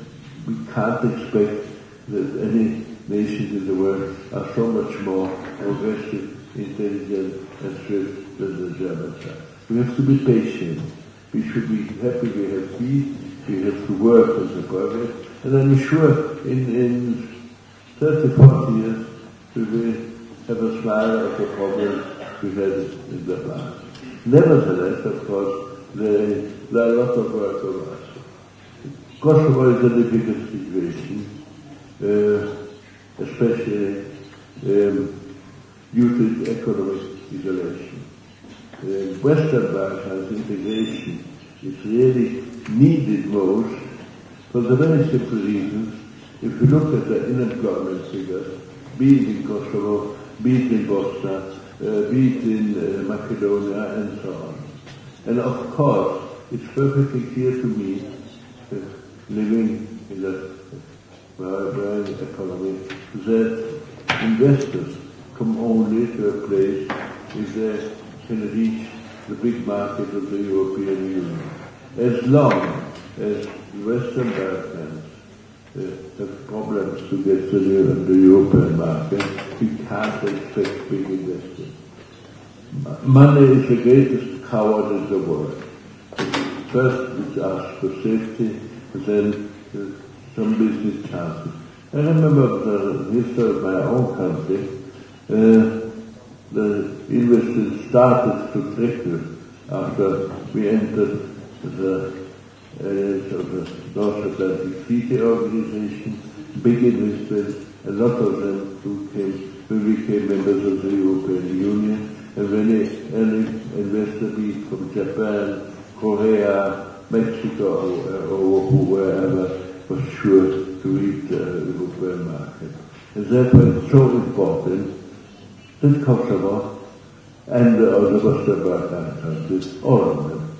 we can't expect that any nations in the world are so much more progressive, intelligent, and swift than the Germans are. We have to be patient. We should be happy we have peace. We have to work on the progress. And I'm sure in 30, 40 years we will have a smile of the problem we had in the past. Nevertheless, of course, there are a lot of work of us. Kosovo is a difficult situation, especially due to its economic isolation. Western Balkans integration is really needed most for the very simple reasons. If you look at the unemployment figures, be it in Kosovo, be it in Bosnia, be it in Macedonia, and so on. And of course, it's perfectly clear to me, living in a growing economy, that investors come only to a place if they can reach the big market of the European Union. As long as the Western Balkans have problems to get to the European market, we can't expect big investors. Money is the greatest coward in the world. First it asks for safety, then some business chances. I remember the history of my own country. The investors started to trickle after we entered the areas of the North Atlantic Treaty Organization. Big investors, a lot of them who became members of the European Union, and when any investor, be it from Japan, Korea, Mexico, or wherever, was sure to reach the European market. And therefore it's so important that Kosovo and the other Western Balkan countries, all of them,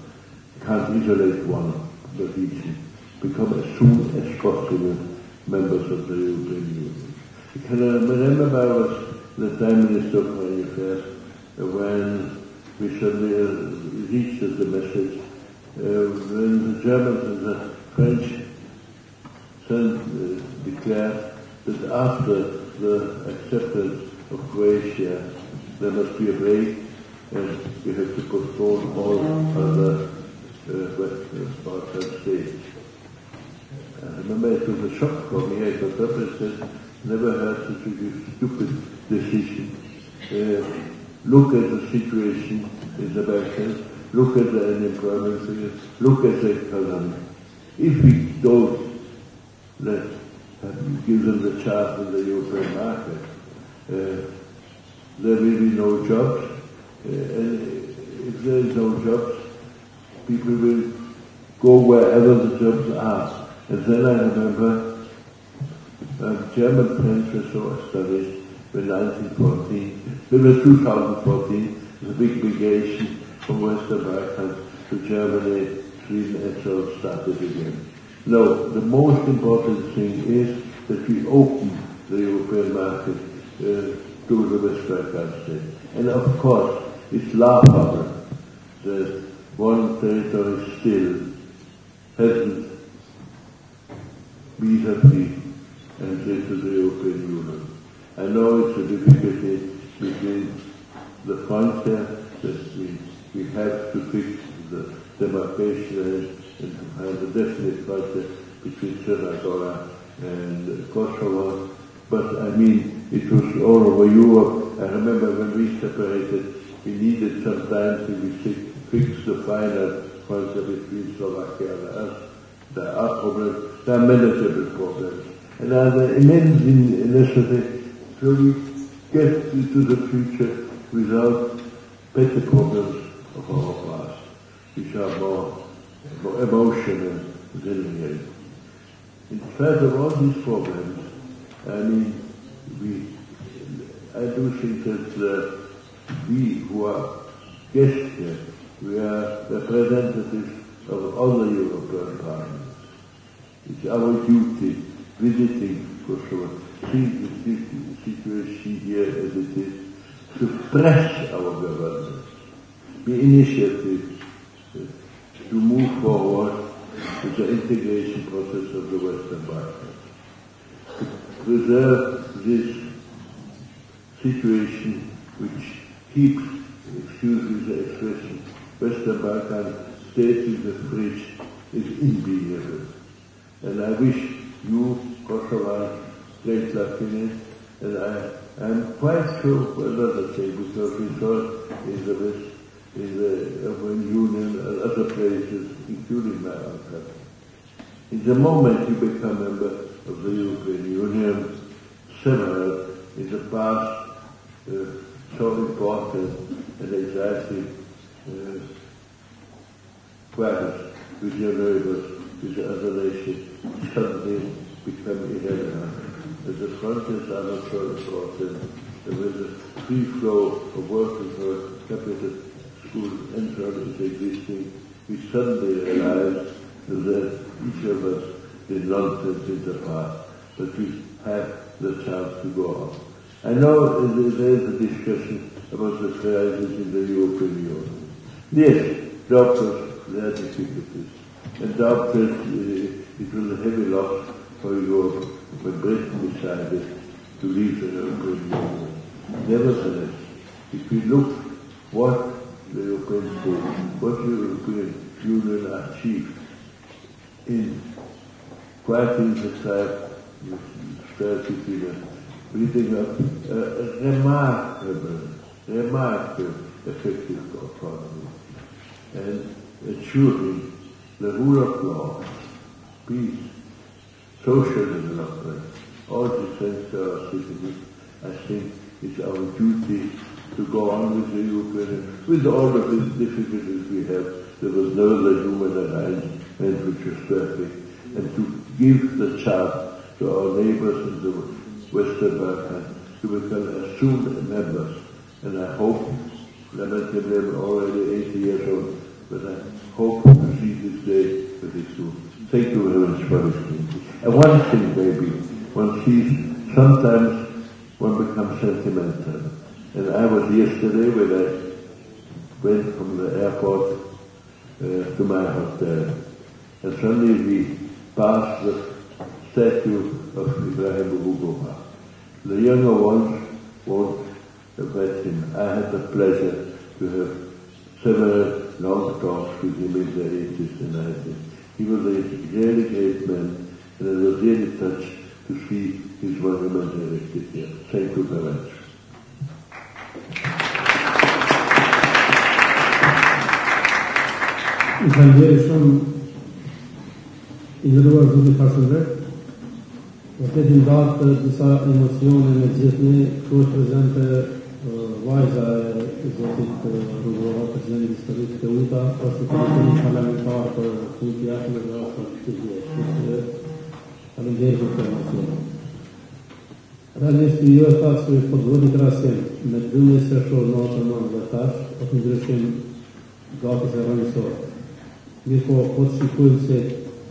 can't isolate one of the region, become as soon as possible members of the European Union. I can remember I was the Prime Minister of Foreign Affairs when we suddenly reached the message when the Germans and the French declared that after the acceptance of Croatia there must be a break and we have to postpone all other Western Balkan states. I remember it was a shock for me. I got up and said, never heard such a stupid decision. Look at the situation in the Balkans, look at the unemployment figures, look at the economy. If we don't give them the chance in the European market, there will be no jobs, and if there is no jobs, people will go wherever the jobs are. And then I remember German friends were so astonished when 2014, the big migration from Western Balkans to Germany, Sweden, and so started again. No, the most important thing is that we open the European market to the West Balkan states. And of course, it's laughable that one territory still hasn't visa-free entry to the European Union. I know it's a difficulty between the frontier that we have to fix the demarcation and to find a definite frontier between Serbia and Kosovo. But I mean, it was all over Europe. I remember when we separated, we needed some time to fix the final frontier between Slovakia and us. There are problems, there are manageable problems, and there are immense initiatives so we get into the future without better problems of our past, which are more emotional than real. In spite of all these problems, I mean, I do think that we who are guests here, we are representatives of other European parliaments. It's our duty, visiting Kosovo, see the situation here as it is, to press our government, be initiative to move forward with the integration process of the Western Balkans, to preserve this situation which keeps, excuse me the expression, Western Balkan states in the fridge is unbearable. And I wish you, Kosovo, great luck in it, and I am quite sure for another thing, because we saw it in the European Union and other places, including my own country. In the moment you become a member of the European Union, several in the past so important and exciting quarrels with your neighbors, with the other nations, suddenly become irrelevant. As the frontiers are not so important, and with the free flow of workers for capital school entrance is existing, we suddenly realize that each of us did nonsense in the past, but we have the chance to go on. I know there is a discussion about the crisis in the European Union. Yes, doctors, there are difficulties. And doctors, it was a heavy loss for Europe when Britain decided to leave the European Union. Nevertheless, if we look what the European States, what the European Union achieved in fighting the threat with 30 billion, building up a remarkable effective economy, and ensuring the rule of law, peace, social development, all the things to our citizens. I think it's our duty to go on with the European, with all of the difficulties we have. There was no other human arrangement which was perfect, and to give the chance to our neighbors in the Western Balkans to become as soon members. And I hope, lamentably I'm already 80 years old, but I hope to see this day very soon. Thank you very much for listening. And one thing maybe, one sees, sometimes one becomes sentimental. And I was yesterday when I went from the airport to my hotel, and suddenly we passed the statue of Ibrahim Rugova. The younger ones won't have met him. I had the pleasure to have several long talks with him in the 80s and 90s. He was a really great man, and I was really touched to see his monument erected here. Thank you very much. Italiani shumë I nderuar zoti Farsënder, vërtet I ndatë disa emocione në gjithë ne, këtu është prezente vajza e zotit Rugova, presidenti historik të UTA, është komisioni parlamentar për punë të jashtme dhe ashtë të gjithë. Faleminderit për këtë emocione. Realisht jo tash po duhet të krahasim me 12 sheshor natën dhe tash, po të ndryshim gati se rënë sot. Mirë po të shikojmë se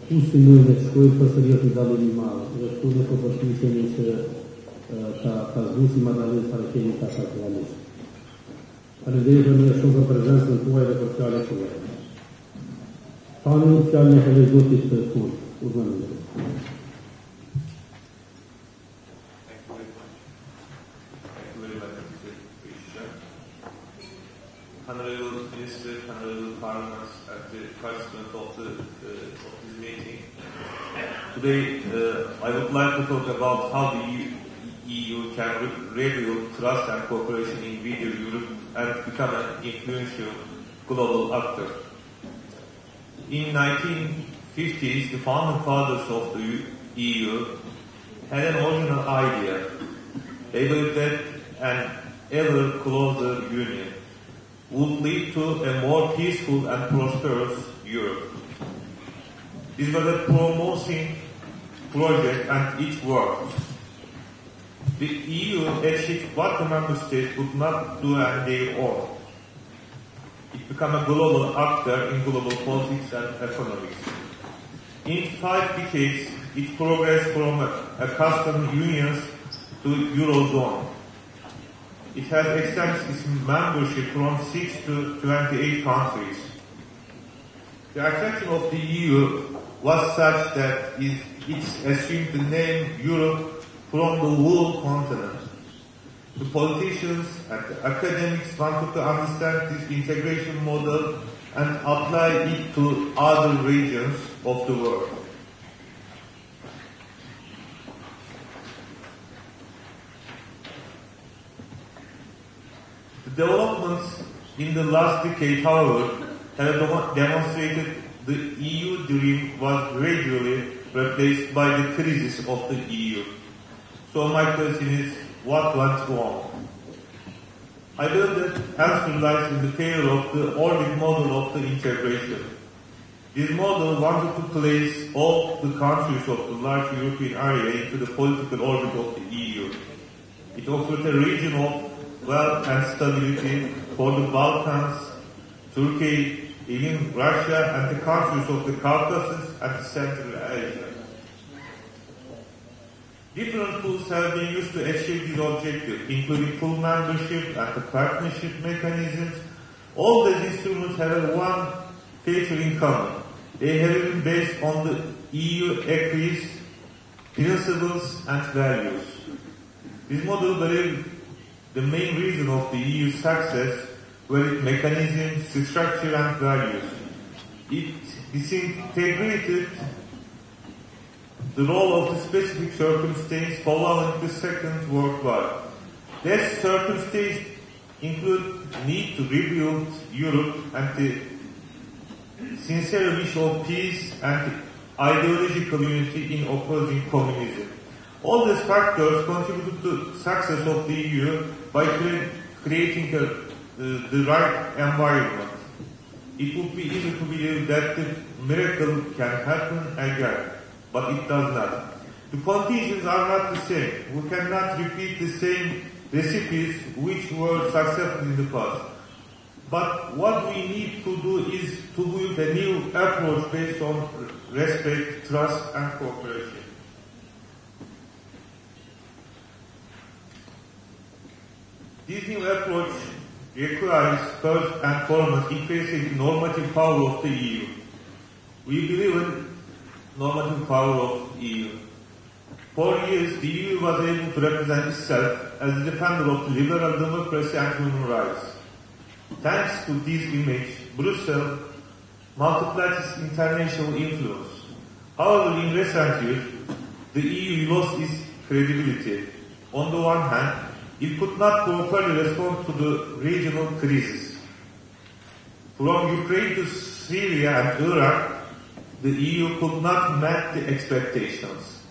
ku synojnë të shkojnë përsëri është një dallim I madh. Dhe këtu ne po përshmisemi se ta zbusim dallimin para kemi tash aktualisht. Faleminderit për shumë për prezencën tuaj dhe për fjalët tuaja. Tani fjalën e kaloj zotit Punë. Urdhëron. Honorable Minister, Honorable Parliament, at the President of this meeting. Today, I would like to talk about how the EU can rebuild trust and cooperation in video Europe and become an influential global actor. In 19 1950s, the founding fathers of the EU had an original idea. They believed that an ever closer union would lead to a more peaceful and prosperous Europe. This was a promising project and it worked. The EU achieved what the member states could not do on their own. It became a global actor in global politics and economics. In 5 decades, it progressed from a customs union to Eurozone. It has extended its membership from 6 to 28 countries. The attraction of the EU was such that it assumed the name Europe from the whole continent. The politicians and the academics wanted to understand this integration model and apply it to other regions of the world. The developments in the last decade, however, have demonstrated the EU dream was gradually replaced by the crisis of the EU. So my question is, what went wrong? I believe that answer lies in the failure of the orbit model of the integration. This model wanted to place all the countries of the large European area into the political orbit of the EU. It offered a region of wealth and stability for the Balkans, Turkey, even Russia and the countries of the Caucasus and Central Asia. Different tools have been used to achieve this objective, including full membership and the partnership mechanisms. All these instruments have one feature in common. They have been based on the EU acquis, principles and values. This model believes the main reason of the EU's success were its mechanisms, structure and values. It disintegrated the role of the specific circumstance following the Second World War. That circumstance include need to rebuild Europe and the sincere wish of peace and ideological unity in opposing communism. All these factors contributed to the success of the EU by creating the right environment. It would be easy to believe that the miracle can happen again, but it does not. The conditions are not the same. We cannot repeat the same recipes which were successful in the past. But what we need to do is to build a new approach based on respect, trust and cooperation. This new approach requires first and foremost increasing the normative power of the EU. We believe in normative power of the EU. For years, the EU was able to represent itself as a defender of liberal democracy and human rights. Thanks to this image, Brussels multiplied its international influence. However, in recent years, the EU lost its credibility. On the one hand, it could not properly respond to the regional crisis. From Ukraine to Syria and Iraq, the EU could not meet the expectations.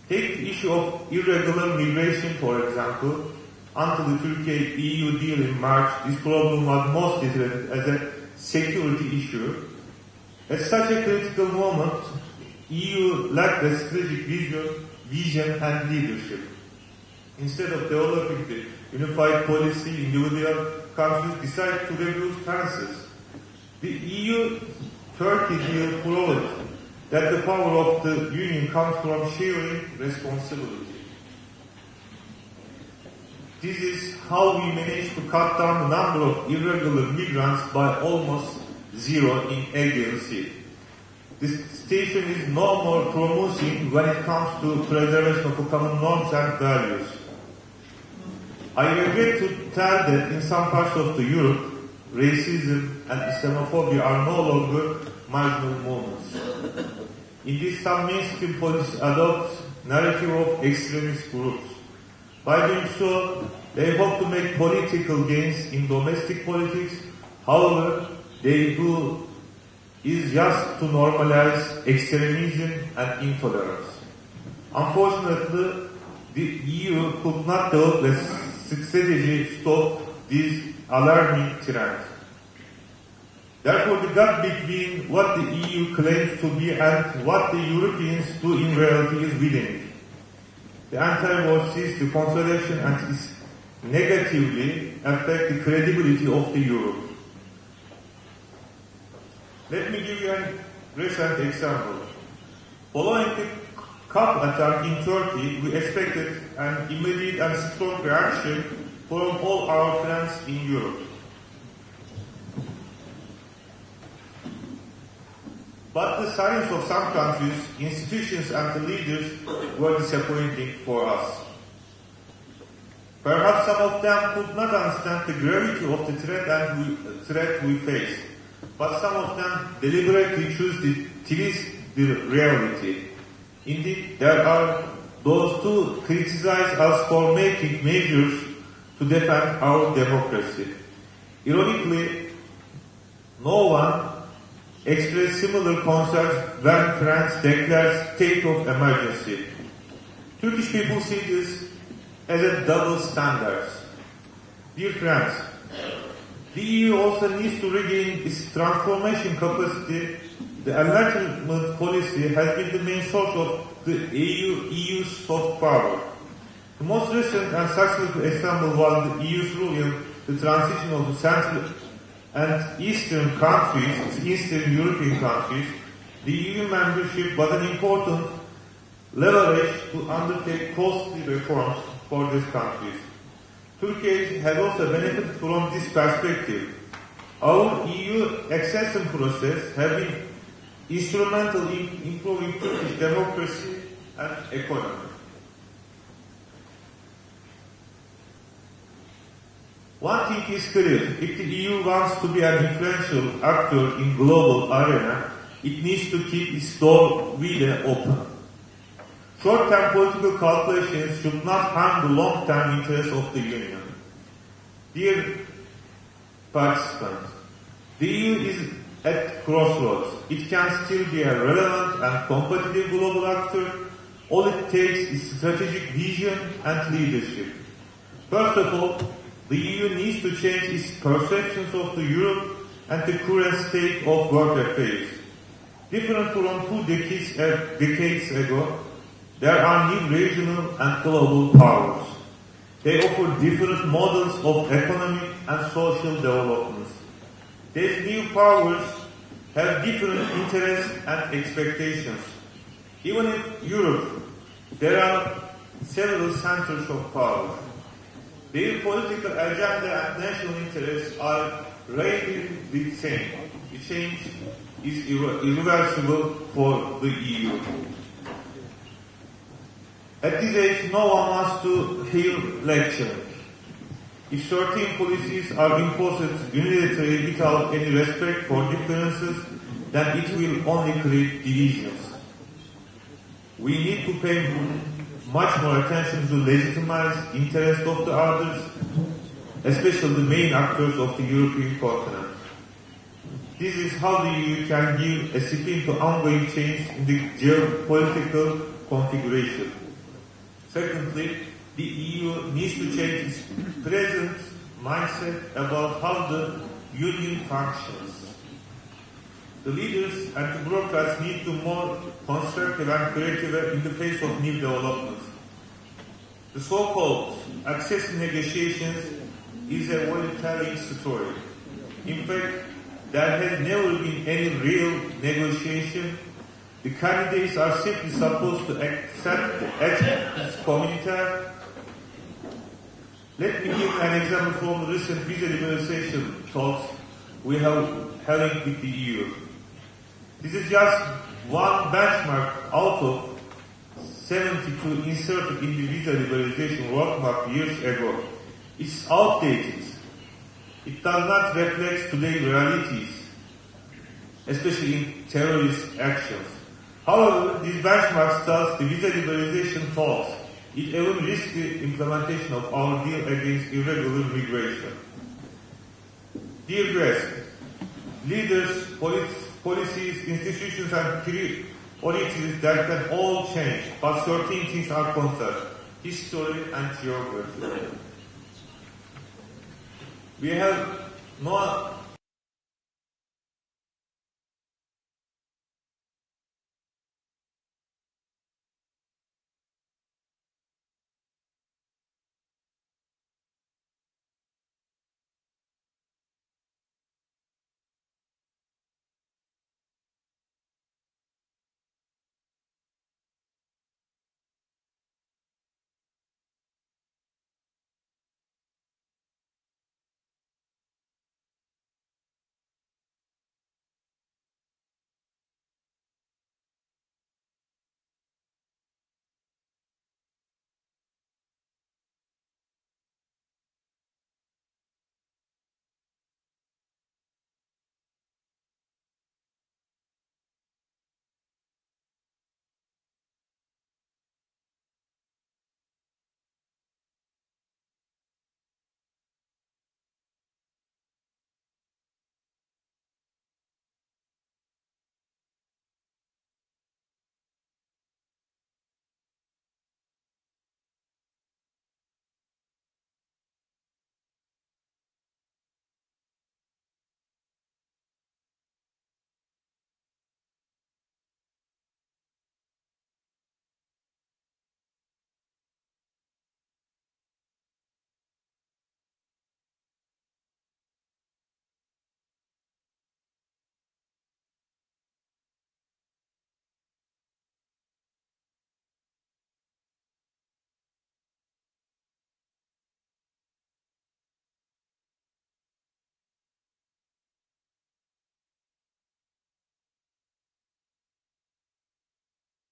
Take the issue of irregular migration, for example. Until the Turkey-EU deal in March, this problem was mostly treated as a security issue. At such a critical moment, EU lacked a strategic vision and leadership. Instead of developing the unified policy, individual countries decided to rebuild fences. The EU-Turkey deal proved that the power of the Union comes from sharing responsibility. This is how we managed to cut down the number of irregular migrants by almost zero in Aegean Sea. This situation is no more promising when it comes to preservation of common norms and values. I regret to tell that in some parts of the Europe, racism and Islamophobia are no longer marginal movements. Indeed, some mainstream politics adopt narrative of extremist groups. By doing so, they hope to make political gains in domestic politics. However, they do is just to normalize extremism and intolerance. Unfortunately, the EU could not develop a strategy to stop this alarming trend. Therefore, the gap between what the EU claims to be and what the Europeans do in reality is widening. The anti-war sees the consolidation and is negatively affect the credibility of the euro. Let me give you a recent example. Following the CAP attack in Turkey, we expected an immediate and strong reaction from all our friends in Europe. But the silence of some countries, institutions and the leaders were disappointing for us. Perhaps some of them could not understand the gravity of the threat we face, but some of them deliberately choose to twist the reality. Indeed, there are those who criticize us for making measures to defend our democracy. Ironically, no one expressed similar concerns when France declared state of emergency. Turkish people see this as a double standard. Dear friends, the EU also needs to regain its transformation capacity. The enlargement policy has been the main source of the EU's soft power. The most recent and successful example was the EU's role in the transition of the Central and Eastern countries, Eastern European countries. The EU membership was an important leverage to undertake costly reforms for these countries. Turkey has also benefited from this perspective. Our EU accession process has been instrumental in improving Turkish democracy and economy. One thing is clear: if the EU wants to be an influential actor in global arena, it needs to keep its door wide open. Short-term political calculations should not harm the long-term interests of the Union. Dear participants, the EU is at crossroads. It can still be a relevant and competitive global actor. All it takes is strategic vision and leadership. First of all, the EU needs to change its perceptions of the Europe and the current state of world affairs. Different from 2 decades ago, there are new regional and global powers. They offer different models of economic and social developments. These new powers have different interests and expectations. Even in Europe, there are several centers of power. Their political agenda and national interests are rarely the same. The change is irreversible for the EU. At this age, no one wants to hear lecturing. If certain policies are imposed unilaterally without any respect for differences, then it will only create divisions. We need to pay much more attention to legitimize interests of the others, especially the main actors of the European continent. This is how the EU can give a spin to ongoing change in the geopolitical configuration. Secondly, the EU needs to change its present mindset about how the Union functions. The leaders and the bureaucrats need to be more constructive and creative in the face of new developments. The so-called accession negotiations is a very telling story. In fact, there has never been any real negotiation. The candidates are simply supposed to accept the acts communautaire. Let me give an example from the recent visa liberalization talks we have having with the EU. This is just one benchmark out of 72 inserted in the visa liberalization roadmap years ago. It's outdated. It does not reflect today's realities, especially in terrorist actions. However, this benchmark starts the visa liberalization talks. It even risks the implementation of our deal against irregular migration. Dear guests, leaders, policies, institutions, and priorities that can all change, but certain things are constant: history and your virtue. We have no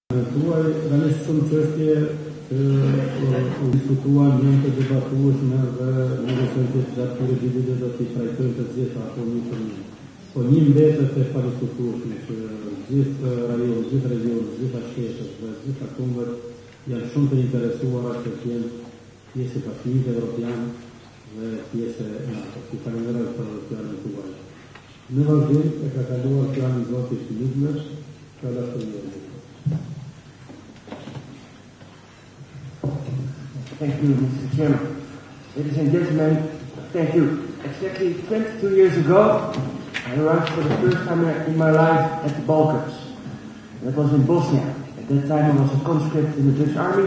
realisht shumë çështje u diskutuan, janë të debatueshme dhe negociatorët e datës së do t'i trajtojnë të gjitha ato një për një. Po një mbetet e padiskutueshme që gjithë rajonet, gjithë regionet, gjithë shtetet dhe gjithë kombet janë shumë të interesuara që të jenë pjesë e Bashkimit Evropian dhe pjesë e NATO. Ju falenderoj për fjalën tuaj. Në vazhdim e ka kaluar fjalën zotit Lidmer, ka dashur. Thank you, Mr. Chairman. Ladies and gentlemen, thank you. Exactly 22 years ago, I arrived for the first time in my life at the Balkans. That was in Bosnia. At that time I was a conscript in the Dutch army,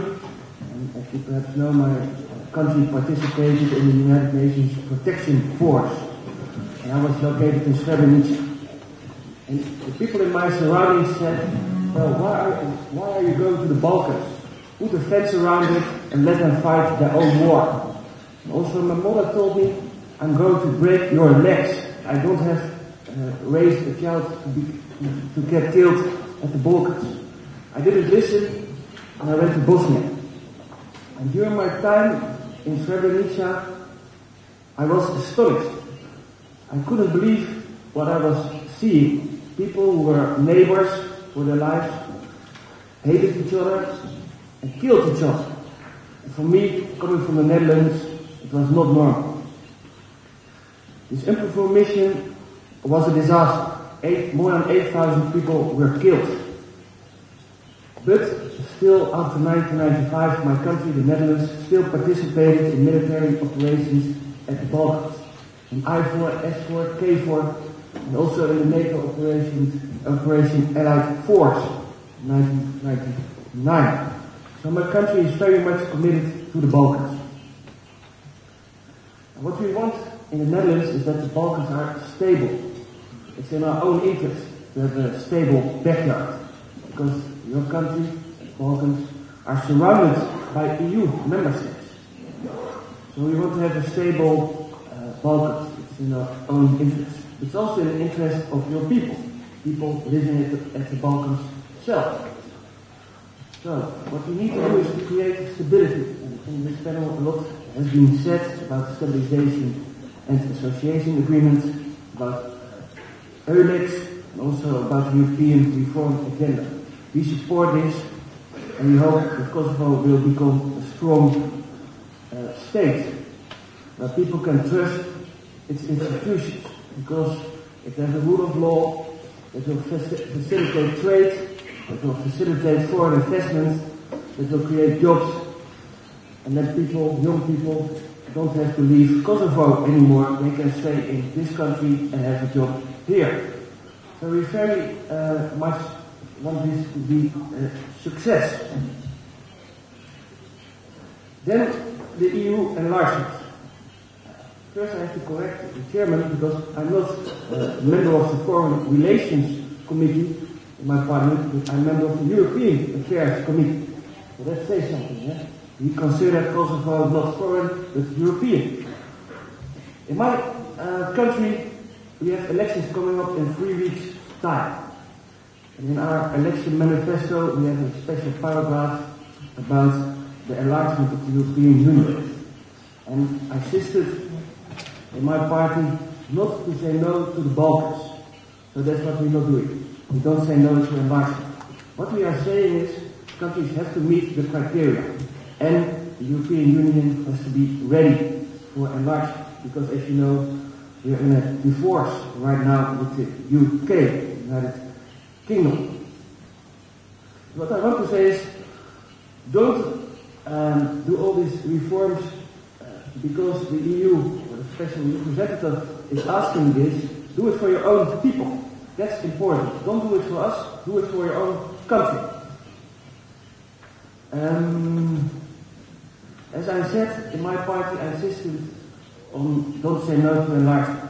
and as you perhaps know, my country participated in the United Nations Protection Force, and I was located in Srebrenica. And the people in my surroundings said, well, why are you going to the Balkans? Put a fence around it and let them fight their own war. And also my mother told me, I'm going to break your legs. I don't have raised a child to get killed at the Balkans. I didn't listen, and I went to Bosnia. And during my time in Srebrenica, I was astonished. I couldn't believe what I was seeing. People who were neighbors for their lives, hated each other, and killed each other. And for me, coming from the Netherlands, it was not normal. This Unprover mission was a disaster. More than 8,000 people were killed. But still, after 1995, my country, the Netherlands, still participated in military operations at the Balkans. In IFOR, SFOR, KFOR, and also in the NATO Operation Allied Force in 1999. So my country is very much committed to the Balkans. And what we want in the Netherlands is that the Balkans are stable. It's in our own interest to have a stable backyard, because your country, the Balkans, are surrounded by EU member states. So we want to have a stable Balkans. It's in our own interest. It's also in the interest of your people living at the Balkans itself. So, what we need to do is to create stability. And in this panel, a lot has been said about stabilization and association agreements, about EULEX, and also about the European reform agenda. We support this, and we hope that Kosovo will become a strong state where people can trust its institutions. Because if there's a rule of law, that will facilitate trade, that will facilitate foreign investment, that will create jobs, and that young people, don't have to leave Kosovo anymore. They can stay in this country and have a job here. So we very much want this to be a success. Then the EU enlargement. First I have to correct the chairman because I'm not a member of the Foreign Relations Committee in my parliament, but I'm a member of the European Affairs Committee. So that says something, yeah? We consider Kosovo not foreign, but European. In my country, we have elections coming up in 3 weeks' time. And in our election manifesto, we have a special paragraph about the enlargement of the European Union. And I insisted in my party not to say no to the Balkans. So that's what we're not doing. We don't say no to enlargement. What we are saying is countries have to meet the criteria. And the European Union has to be ready for enlargement. Because as you know, we are in a divorce right now with the UK, United Kingdom. What I want to say is, don't do all these reforms because the EU, or the special representative, is asking this. Do it for your own people. That's important. Don't do it for us, do it for your own country. As I said, in my party I insisted on don't say no to enlargement.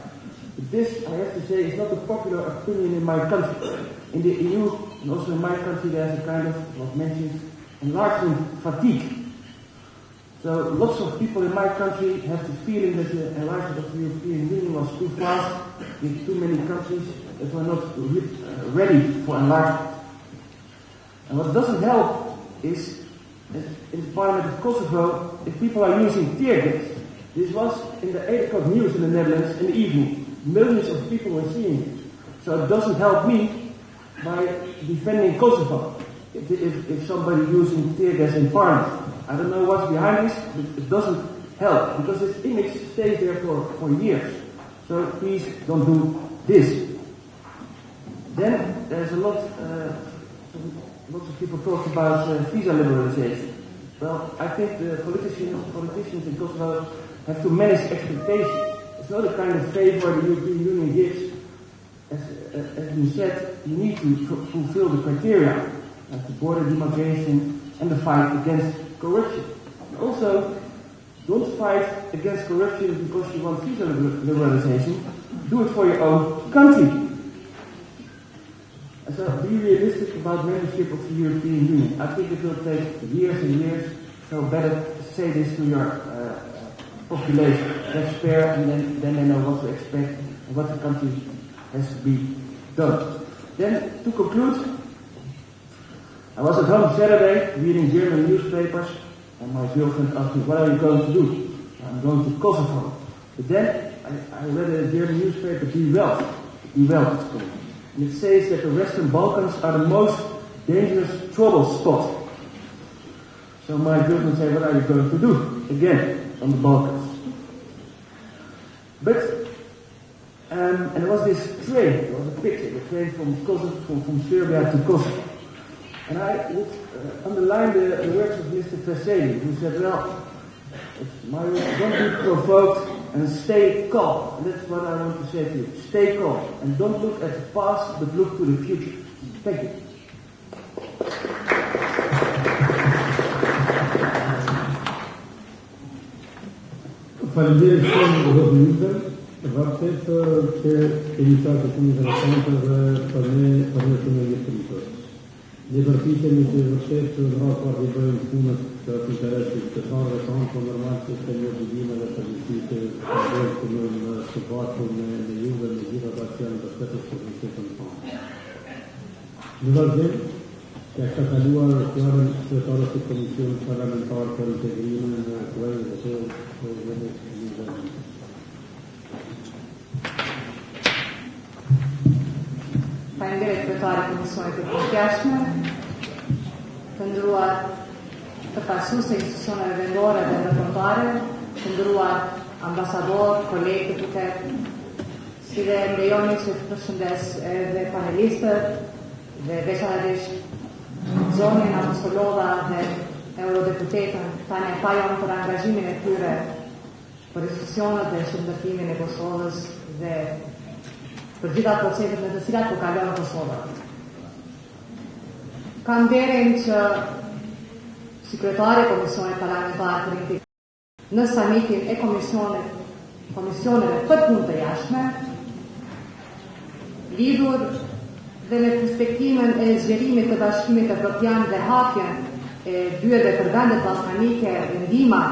But this, I have to say, is not a popular opinion in my country. In the EU, and also in my country, there's a kind of, what mentioned, enlargement fatigue. So lots of people in my country have the feeling that the enlargement of the European Union was too fast, with too many countries that were not ready for enlargement. And what doesn't help is that in the Parliament of Kosovo, if people are using tear gas, this was in the 8 o'clock news in the Netherlands in the evening. Millions of people were seeing it. So it doesn't help me by defending Kosovo if somebody using tear gas in Parliament. I don't know what's behind this, but it doesn't help because this image stays there for years. So please don't do this. Then there's lots of people talk about visa liberalization. Well, I think the politicians in Kosovo have to manage expectations. It's not a kind of favor the European Union gives. As you said, you need to fulfill the criteria, like the border demarcation and the fight against corruption. Also, don't fight against corruption because you want visa liberalization. Do it for your own country. So be realistic about membership of the European Union. I think it will take years and years, so better say this to your population. That's fair, and then they know what to expect and what the country has to be done. Then, to conclude, I was at home Saturday reading German newspapers, and my girlfriend asked me, what are you going to do? I'm going to Kosovo. But then I read a German newspaper, Die Welt it's called. And it says that the Western Balkans are the most dangerous trouble spot. So my girlfriend said, what are you going to do? Again, on the Balkans. But, and there was this train, there was a picture, the train from Kosovo, from Serbia to Kosovo. And I would underline the words of Mr. Veseli, who said, well, don't be provoked and stay calm. And that's what I want to say to you. Stay calm. And don't look at the past, but look to the future. Thank you. Faleminderit shumë Zot Ministër, vërtet që keni qartë shumë interesante dhe për ne shumë njëftëritër. Ne përpiqemi që vërtet në rrugë të bëjmë punët të interesit të qytetarëve tonë, por normal që të një obligime dhe përgjegjësi të bëjmë në suportu me juve me gjitha ata që janë mbështetës për qytetin tonë. Në vazhdim, që ka kaluar fjalën sekretarës së Komisionit Parlamentar për Integrimin në Kuajin e Kosovës. Faleminderit kryetari i Komisionit të Punës Jashtme, të nderuar përfaqësues të institucioneve vendore dhe ndërkombëtare, të nderuar ambasador, kolegë deputet, si dhe ndejoni që të përshëndes edhe panelistët dhe veçanërisht zonin apostolova dhe eurodeputetën Tanja Fajon për angazhimin e tyre për institucionet dhe shëndërtimin e Kosovës dhe për gjitha proceset në të cilat po kalon Kosova. Kam nderin që sekretari i Komisionit Parlamentar për Integrim në Samitin e komisioneve për punë të jashtme, lidhur dhe me perspektivën e zgjerimit të Bashkimit Evropian dhe hapjen e dyerve për vendet ballkanike, ndihma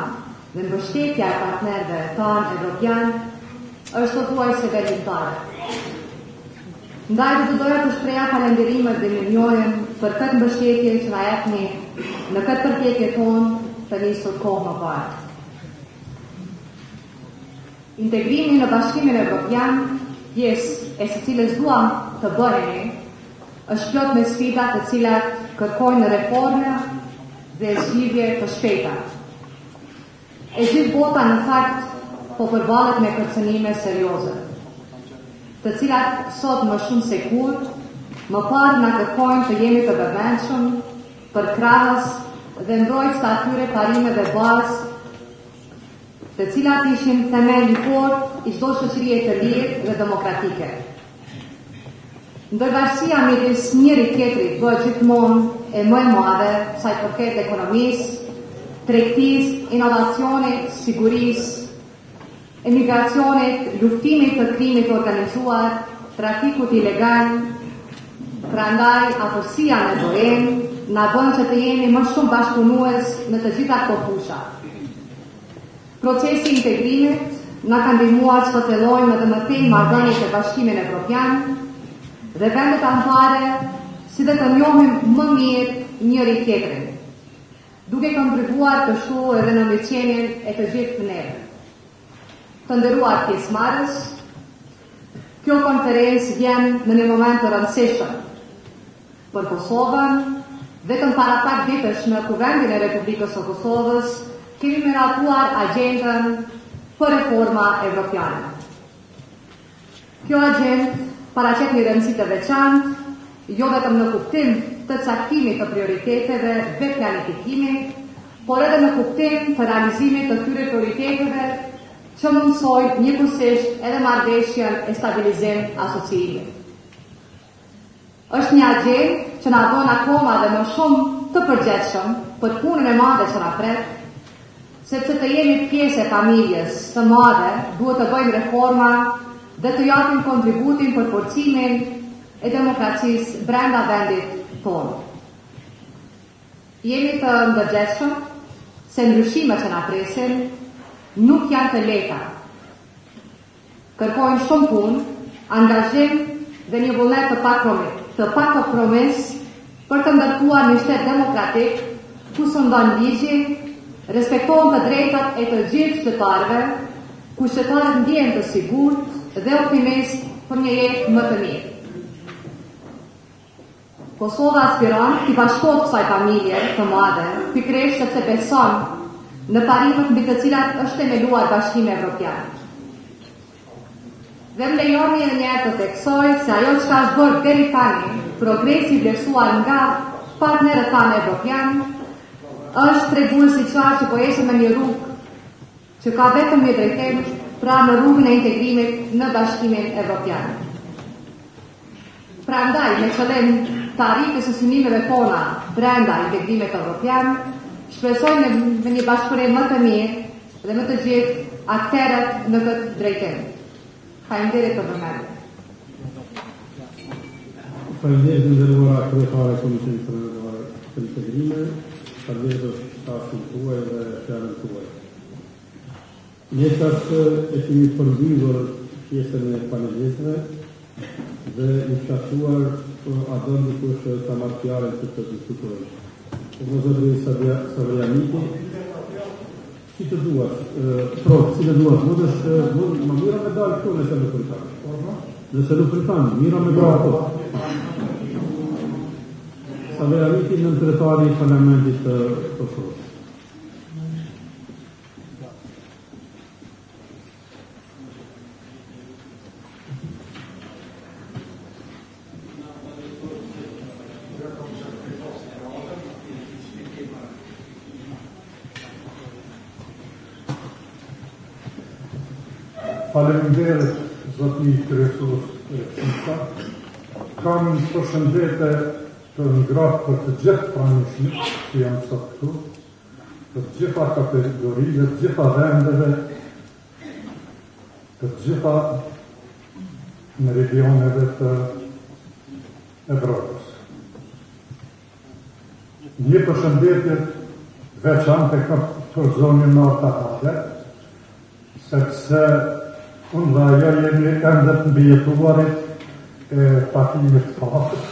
dhe mbështetja e partnerëve tanë evropian është thuajse vendimtare. Ndaj do të doja të shpreha falënderimet dhe mirënjohjen për këtë mbështetje që na jepni në këtë përpjekje tonë të nisur kohë më parë. Integrimi në Bashkimin Evropian, pjesë e së cilës duam të bëhemi, është plot me sfida të cilat kërkojnë reforme dhe zgjidhje të shpejta. E gjithë bota në fakt po përballet me kërcënime serioze, të cilat sot më shumë se kur, më parë na kërkojnë të jemi të vëmendshëm për krahas dhe mbrojtës të atyre parimeve bazë, të cilat ishin themeli i fortë i çdo shoqërie të lirë dhe demokratike. Ndërvarësia midis njëri tjetrit bëhet gjithmonë e më e madhe sa i përket ekonomisë, tregtisë, inovacionit, sigurisë, emigracionit, luftimit të krimit organizuar, trafikut ilegal. Prandaj afërsia me BE na bën që të jemi më shumë bashkëpunues në të gjitha këto fusha. Procesi i integrimit na ka ndihmuar që të fillojmë edhe më tej marrëdhëniet e Bashkimit Evropian dhe vendet anëtare, si dhe të njohim më mirë njëri tjetrin, duke kontribuar kështu edhe në mirëqenien e të gjithë neve. Të nderuar pjesëmarrës, kjo konferencë vjen në një moment të rëndësishëm për Kosovën. Vetëm para pak ditësh në Kuvendin e Republikës së Kosovës kemi miratuar agjendën për reforma evropiane. Kjo agjendë paraqet një rëndësi të veçantë, jo vetëm në kuptim të caktimit të prioriteteve dhe planifikimit, por edhe në kuptim të realizimit të këtyre prioriteteve që mundsojnë njëkohësisht edhe marrëveshjen e stabilizim asociimit. Është një agjendë që na bën akoma dhe më shumë të përgjegjshëm për punën e madhe që na pret, sepse të jemi pjesë e familjes së madhe, duhet të bëjmë reforma dhe të japim kontributin për forcimin e demokracisë brenda vendit tonë. Jemi të ndërgjegjshëm se ndryshimet që na presin nuk janë të lehta. Kërkojnë shumë punë, angazhim dhe një vullnet të pakompromis për të ndërtuar një shtet demokratik ku shëndon ligji, respektohen të drejtat e të gjithë qytetarëve, ku qytetarët ndjehen të sigurt dhe optimist për një jetë më të mirë. Kosova aspiron t'i bashkohet kësaj familje të madhe, pikërisht sepse beson në parimet mbi të cilat është themeluar Bashkimi Evropian. Dhe më lejoni edhe një herë të theksoj se ajo çka është bërë deri tani, progresi i vlerësuar nga partnerët tanë evropian, është treguesi qartë që po ecim në një rrugë që ka vetëm një drejtim, pra në rrugën e integrimit në Bashkimin Evropian. Prandaj, me qëllim të arritjes së synimeve tona brenda integrimit evropian, shpresojmë me një bashkëpunim më të mirë dhe më të gjithë akterët në këtë drejtim. Faleminderit për vëmendje. Faleminderit të nderuara kryetare e Komisionit për Integrime, faleminderit për stafin tuaj dhe fjalën tuaj. Ne tash e kemi përmbylur pjesën e panelistëve dhe i shkaktuar a do dikush ta marrë fjalën për të diskutuar. Samiti, si të duash, si të duash, më mira me dalë këtu nëse nuk rritanë. Nëse nuk rritanë, mira me dalë këtu. Samiti në kryetari i Parlamentit të Kosovës. Faleminderit zotni kryesues Shqipta. Kam përshëndetje të ngratë për të gjithë pranishmit që janë sot këtu, të gjitha kategorive, të gjitha vendeve, të gjitha meridioneve të Evropës. Një përshëndetje veçante kam për zonin nord-atlantik, sepse unë dhe ajo jemi ende të mbijetuarit e takimit fatët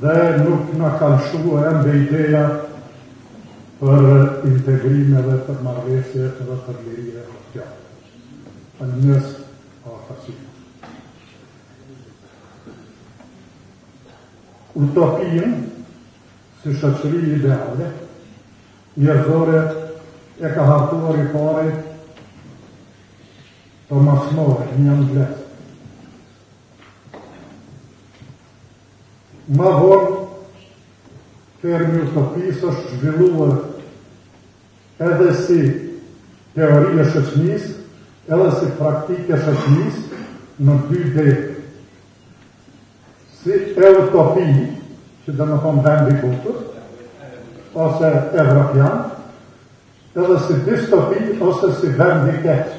dhe nuk nga kalëshua ende ideja për integrime dhe për marrëveshje dhe për lirije e fjallë. Për njës artasinë. Utopien, si shoqëri ideale, njerëzore e ka hartuar i pare Thomas More, një angles. Ma vonë, termi utopisë është zhvilluar edhe si teori e shoqënisë, edhe si praktike shoqënisë në dy deri. Si utopi, që dhe më thonë vendi butër, ose evropian, edhe si distopi, ose si vendi keqë.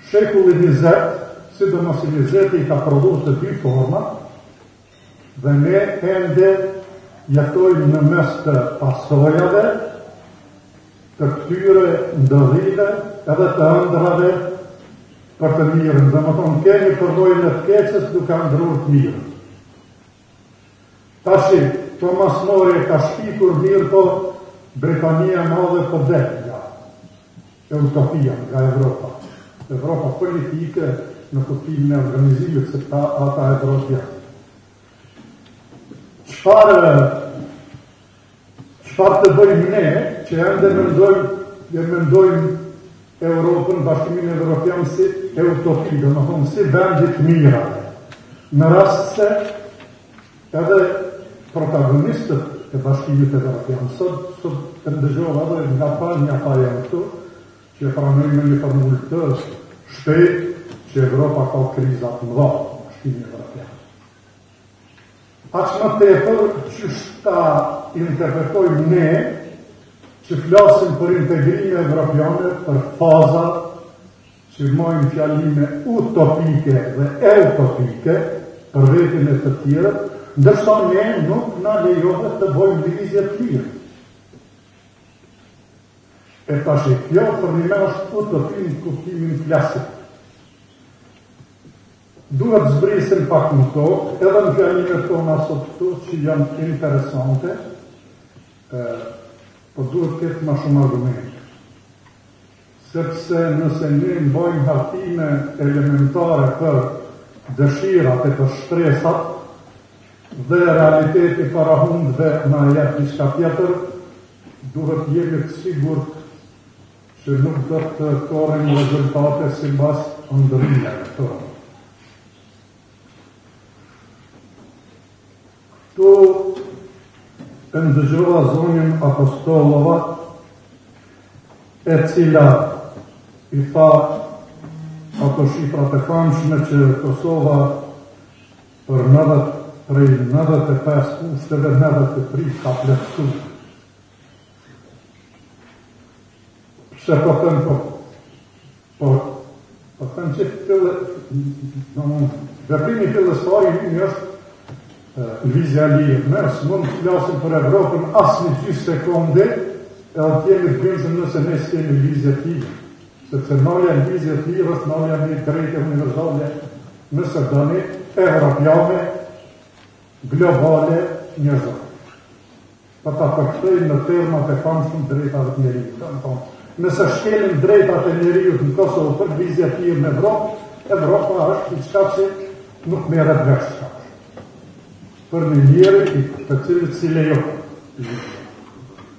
Shekulli 20, sidomos i 20 i ka prodhuar të dy forma, dhe ne ende jetojmë në mes të pasojave, të këtyre ndërrive, edhe të ëndrave për të mirën. Dhe më thonë, kemi përvojën e të keqës duke ndrurë të mirën. Tashi, Thomas More ka shpikur mirë, po Britania madhe po dhe nga utopia, nga Evropa. Evropa politike në kuptimin e organizimit, se ata Evropia. Çfarë të bëjmë ne, që ende mendojmë Europën, Bashkimin Evropian si utopi, dhe më thonë si vendit mira. Në rast se edhe protagonistët e Bashkimit Evropian, sot të ndëgjova dhe nga panja pa janë këtu, që pranojmë një formullë të shpejt që Evropa ka krizat mëdha, Bashkimi Evropian. Aq më tepër që ta interpretojmë ne që flasim për integrime evropiane, për faza që mojnë fjallime utopike dhe utopike për vetin e të tjere, ndërsa ne nuk na lejohet të bojmë divizje të tjere. E tash kjo për një është utopin kuptimin klasik. Duhet zbrisim pak në tokë, edhe në fjallime tona sot këtu që janë interesante, po duhet këtë ma shumë argumente. Sepse nëse ne mbojmë hartime elementare për dëshirat e për shtresat, dhe realiteti para hundve na jep diçka tjetër, duhet jemi të sigurt që nuk do të korrim rezultate sipas ndërrimeve tona. Tu e ndëgjova zonin Apostolova, e cila i tha ato shifrat e famshme që Kosova për prej 95 kushteve 93 ka plotësuar. Pse po them po them që veprimi fillestari një është lvizja e lirë. Ne s'mund të flasim për Evropën as një gjysmë sekonde, edhe të jemi të gënjshëm nëse ne s'kemi lvizje të tillë. Sepse nalja e lvizje të tillë është nalja me drejtë universale, nëse doni, evropiane, globale, njerëzore. Pa ta përkthejmë në termat e famshëm drejtave të njerëzit. Nëse shkelim drejtat e njerëzit në Kosovë për lvizje të tillë në Evropë, Evropa është diçka që nuk merret vesh. Për një njeri të cilit si lejo.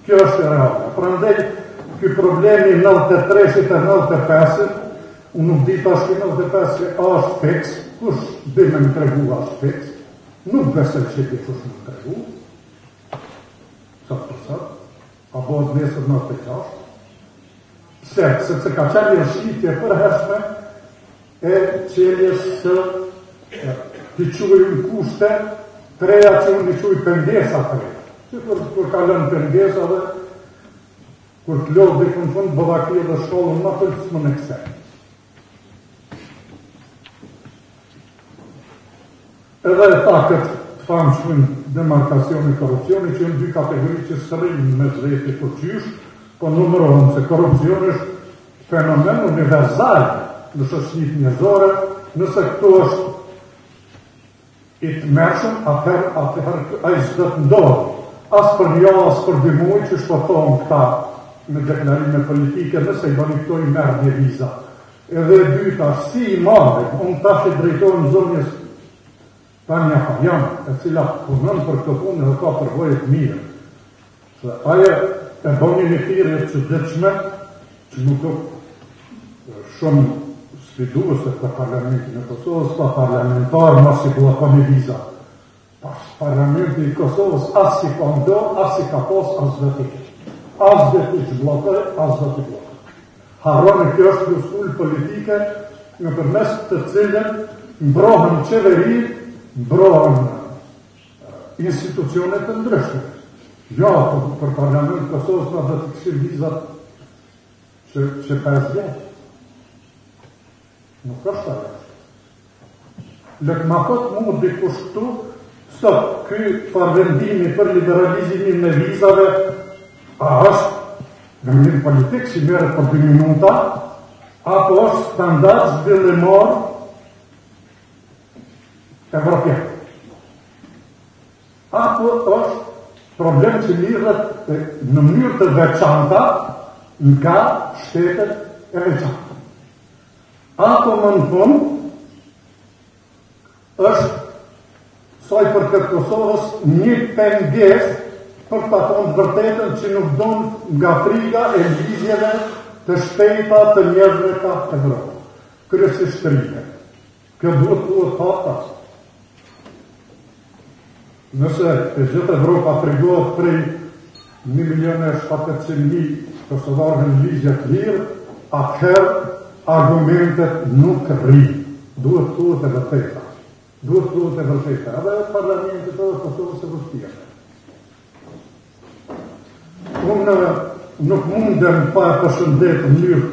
Kjo është e reale. Prandaj, ky problemi 93-it e 95-it, unë nuk di tash që 95 është fix, kush dhe me më tregu është fix, nuk besoj që ti kush më tregu, sot për sot, apo të nesër 96, sepse ka qenë një shqitje përhershme e qeljes së të quajmë kushte treja që unë i quaj pëndesa treja. Që kur kalën pëndesa dhe kur të lodhë dhe kënë fund bëvakia dhe shkollën më të së më në këse. Edhe e ta këtë të famë shkujnë demarkacioni e korupcioni që jenë dy kategori që sërinë me zveti për qysh, po numërohen se korupcioni është fenomen universal në shoqëritë njerëzore, nëse këto është i të mërshëm, atëherë ai s'do të ndodhë, as për një as për dy muaj që shpotohen këta me deklarime politike, nëse i bani këto i merë një viza. Edhe e dyta, si i madhe, unë tash i drejtojmë zonjës Tanja Fajan, e cila punon për këtë punë dhe ka përvojë të mirë. Se aje e bani një thirrje që detshme, që nuk do shumë sfiduese të parlamentin e Kosovës, pa parlamentar, mas si blokoni viza. Pas parlamenti i Kosovës, as si ka ndo, as si ka pos, as dhe t'i ke. As dhe t'i që blokoj, as dhe t'i blokoj. Harroni kjo është lusull politike në përmes të cilën mbrohen qeveri, mbrohen institucionet të ndryshme. Ja, për parlament të Kosovës pa dhe t'i këshir vizat që 5 vjetë. Nuk është ajo. Lëk ma thot mu dikush këtu, sot, ky parvendimi për liberalizimin e vizave, a është në mënyrë politik që merret për 2 minuta, apo është standard zhvillimor evropian. Apo është problem që lidhet në mënyrë të veçanta nga shtetet e veçanta. Apo më në fund, është saj për këtë Kosovës një penges për të thonë vërtetën që nuk donë nga friga e lizjeve të shpejta të njerëzve ka Evropë. Kryesisht rrite. Kjo duhet fatas. Nëse e gjithë Evropa frigohet prej 1.700.000 kosovarëve në ligje të lirë, atëherë argumentet nuk rri. Duhet e vërteta. Edhe parlamentit edhe Kosovës e vështirë. Unë nuk mundem pa e përshëndet në mënyrë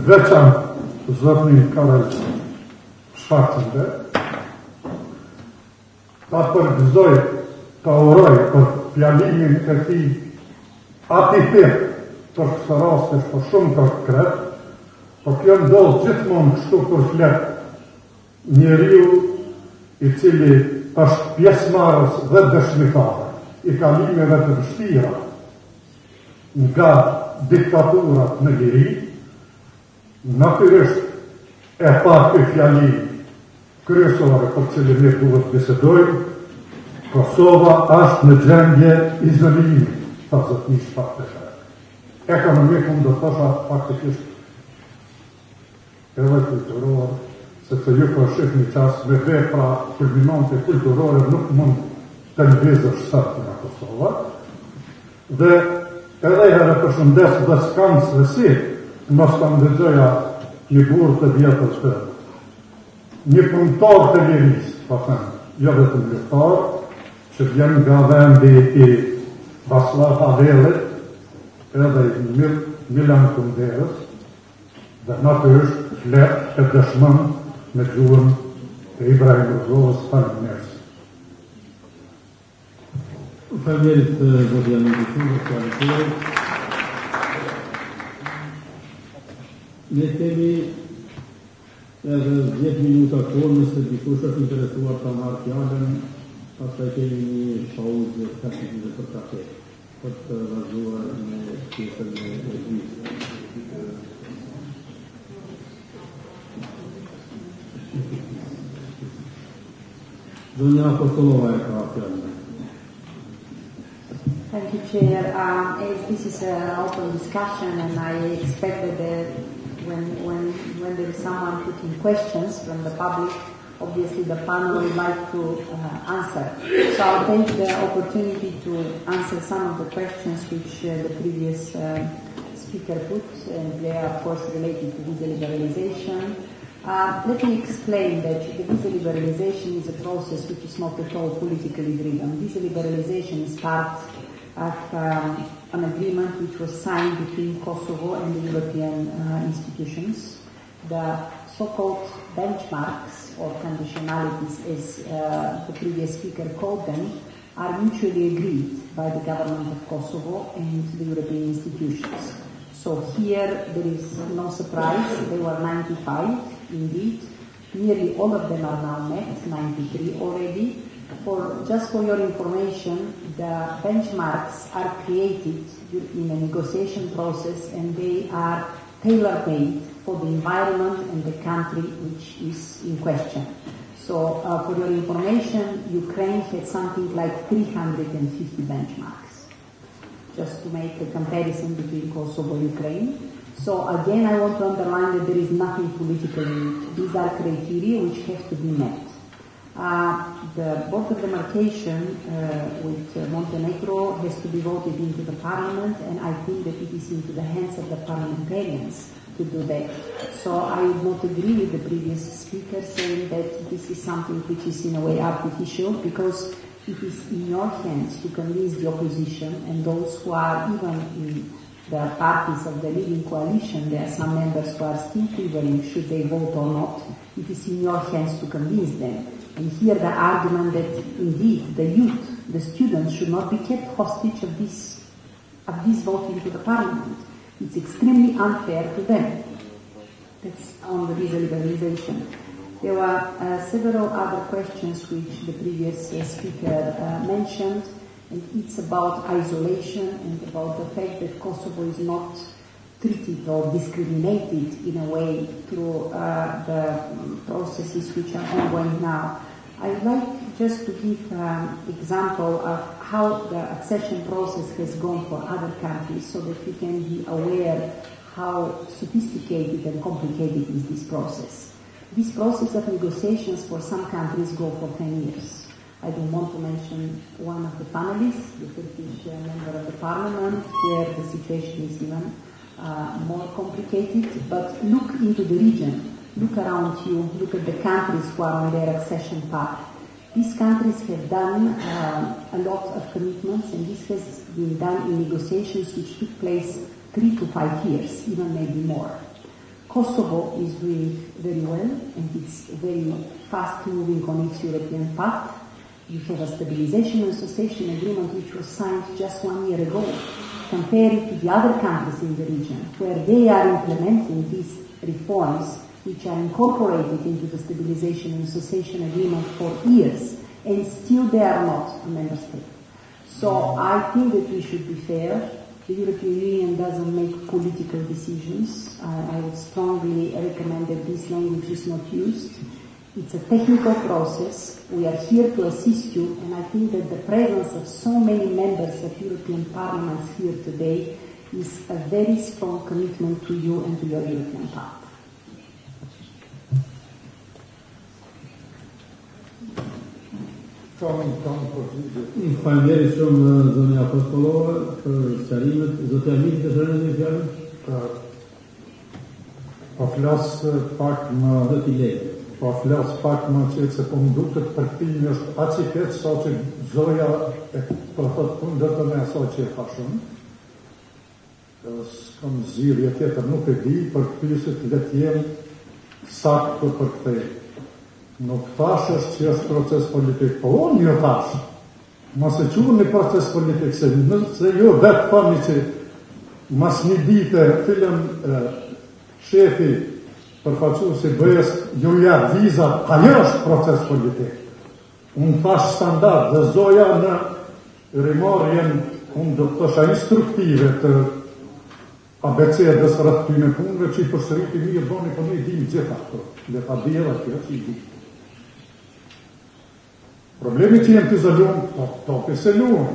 veçantë zotnin Karel Shfarcënde, ta përgëzoj, ta uroj për fjalimin e tij atipik për këtë rast është për shumë konkret, por kjo ndodh gjithmonë kështu kur flet njeriu i cili është pjesëmarrës dhe dëshmitar i kalimeve të vështira nga diktaturat në liri, natyrisht e pa këtë fjali kryesore për cilin ne duhet bisedojmë, Kosova është në gjendje izolimi, ta zotni Shfarcënde. Ekonomik unë do thosha faktikisht edhe kulturore, sepse ju po shihni qas me vepra kulminante kulturore nuk mund të lëvizësh sot në Kosovë. Dhe edhe herë përshëndes dhe s'kam svesi, mos të ndëgjoja një burr të vjetër që një punëtor të liris, po thënë, jo vetëm luftar, që vjen nga vendi i Vaslav Havelit, edhe i Milan Kunderës, dhe natyrisht flet e dëshmon me gjuhën e Ibrahim Ruzovës faleminderit. Faleminderit zoti Nisi, faleminderit. Ne kemi edhe 10 minuta kohë, nëse dikush është interesuar ta marrë fjalën, pastaj kemi një pauzë kakile për kafe, për të vazhduar me pjesën e dytë. Zonja Apostolova e ka fjalën. Thank you, Chair. As this is an open discussion, and I expect that when there is someone putting questions from the public, obviously the panel would like to answer. So I'll take the opportunity to answer some of the questions which the previous speaker put, and they are of course related to visa liberalization, Let me explain that the visa liberalization is a process which is not at all politically driven. Visa liberalization is part of an agreement which was signed between Kosovo and the European institutions. The so-called benchmarks or conditionalities, as the previous speaker called them, are mutually agreed by the government of Kosovo and the European institutions. So here there is no surprise, there were 95 indeed. Nearly all of them are now met, 93 already. Just for your information, the benchmarks are created in a negotiation process and they are tailor-made for the environment and the country which is in question. So for your information, Ukraine had something like 350 benchmarks, just to make a comparison between Kosovo and Ukraine. So again, I want to underline that there is nothing political in it. These are criteria which have to be met. The border demarcation with Montenegro has to be voted into the parliament, and I think that it is into the hands of the parliamentarians to do that. So I would not agree with the previous speaker saying that this is something which is in a way artificial, because it is in your hands to convince the opposition and those who are even in the parties of the leading coalition. There are some members who are still quivering should they vote or not. It is in your hands to convince them. And here the argument that indeed the youth, the students, should not be kept hostage of this vote into the parliament. It's extremely unfair to them. That's on the visa liberalization. There were several other questions which the previous speaker mentioned, and it's about isolation and about the fact that Kosovo is not treated or discriminated in a way through the processes which are ongoing now. I'd like just to give an example of how the accession process has gone for other countries so that we can be aware how sophisticated and complicated is this process. This process of negotiations for some countries go for 10 years. I don't want to mention one of the panelists, the Turkish member of the parliament, where the situation is even more complicated, but look into the region. Look around you, look at the countries who are on their accession path. These countries have done a lot of commitments, and this has been done in negotiations which took place 3 to 5 years, even maybe more. Kosovo is doing very well, and it's very fast moving on its European path. You have a stabilization and association agreement which was signed just 1 year ago. Compare it to the other countries in the region, where they are implementing these reforms which are incorporated into the stabilization and association agreement for years, and still they are not a member state. So I think that we should be fair. The European Union doesn't make political decisions. I would strongly recommend that this language is not used. It's a technical process. We are here to assist you, and I think that the presence of so many members of European parliaments here today is a very strong commitment to you and to your European path. Faleminderit shumë zonja Apostolove për sqarimet. Zotja Miti të shërën një fjalë? Po flas pak më qetë se po më duket përktimi është aq i keq sa që zoja e po thot kundërtën e asaj që e tha shumë. S'kam zgjidhje tjetër, nuk e di, për pyetjet le të jenë saktë për këtë. Nuk thash është që është proces politik, po unë jo thash. Mos e quhen një proces politik, se jo vetë thoni që mas një dite fillim shefi përfaqësuesi BE-s ju jap vizat, ajo është proces politik. Unë thash standard dhe zoja në rimarrjen, unë do të thosha instruktive të abecedës rreth këtyre punëve që i përsëriti mirë boni, po ne i dim gjitha këto. Le ta bjella kjo që i di. Problemi që jenë të izoluar, topi se luën.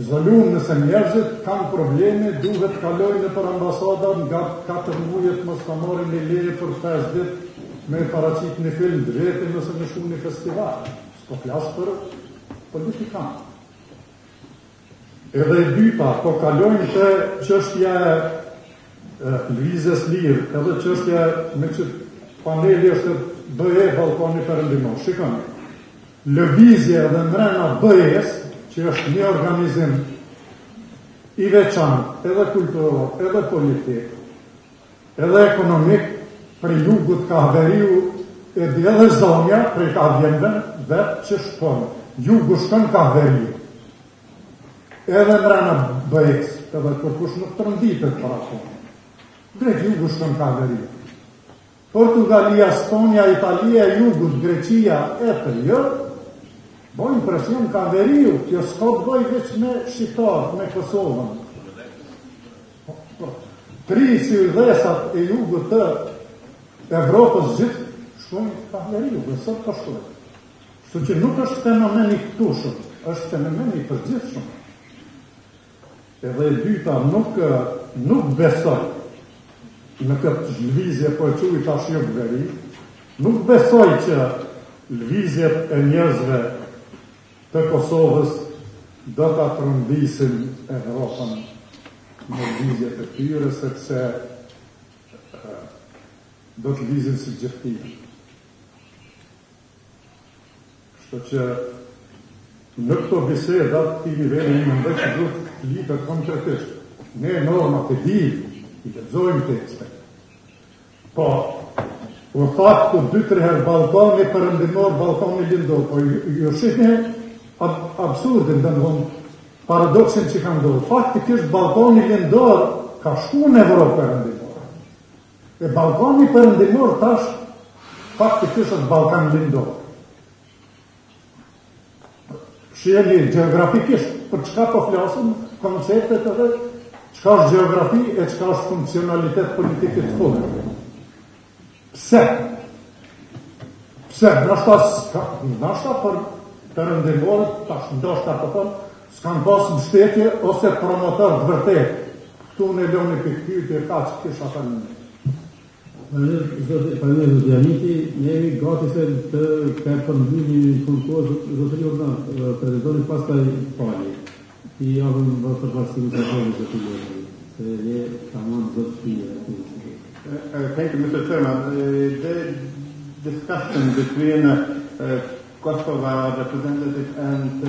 Izoluar nëse njerëzit kanë probleme, duhet kalojnë për ambasadat nga 4 mujet mos ta marrin një leje për 5 ditë me paraqit një film drejtë nëse në shumë një festival. S'po flas për politikanë. Edhe e dyta, po kalojnë të çështja e lëvizjes lirë, edhe çështja me që paneli është BE Ballkani Perëndimor. Shikoni, lëvizje dhe mrena BE-s, që është një organizim i veçantë, edhe kulturor, edhe politik, edhe ekonomik, për jugut ka Haveriu, edhe zonja, për ka vjendën, dhe që shpon, jugu shkon ka Haveriu. Edhe mrena BE-s, edhe kërkush nuk të rënditet për ato. Drejt jugu shkon ka Haveriu. Portugalia, Estonia, Italia, Jugut, Greqia, boj impresion ka Haveriu, kjo s'ka të boj veç me shqiptar, me Kosovën. Tri si udhesat e Jugut të Evropës gjithë, shkojnë ka Haveriu, dhe sot të shkojnë. Kështu që nuk është fenomeni këtu shumë, është fenomeni për gjithë shumë. Edhe e dyta nuk besoj në këtë lëvizje, po e quaj tash jo veri, nuk besoj që lëvizjet e njerëzve të Kosovës do ta trëmbisin Evropën në lëvizjet e tyre, sepse do të lëvizin si gjithëtia. Kështu që në këto biseda të këtij niveli më mendoj që duhet të litet konkretisht. Ne normat e dim, i lexojmë tekste. Po, u thakë të 2-3 herë Ballkani Perëndimor, Ballkani Lindor, po ju shihni absurdin, domthon paradoksin që ka ndodhur. Faktikisht Ballkani Lindor ka shkuar në Evropë Perëndimore. E Ballkani Perëndimor tash faktikisht është Ballkan Lindor. Shihni gjeografikisht për çka po flasim, konceptet edhe çka është gjeografi e çka është funksionalitet politike të fundit. Pse? Ndoshta për perëndimorët, tash ndoshta po thon, s'kan pas mbështetje ose promotor të vërtet. Këtu në lëni pikëtyje ka që kisha thënë. Zoti Samiti, ne jemi gati se të përmbylli konkursin zotëri Ordan, prezantoni pastaj pali. I javëm vë përfaqësimin e zonës së Punë. Se ne tamam zoti. Thank you, Mr. Chairman. The discussion between Kosovo representative and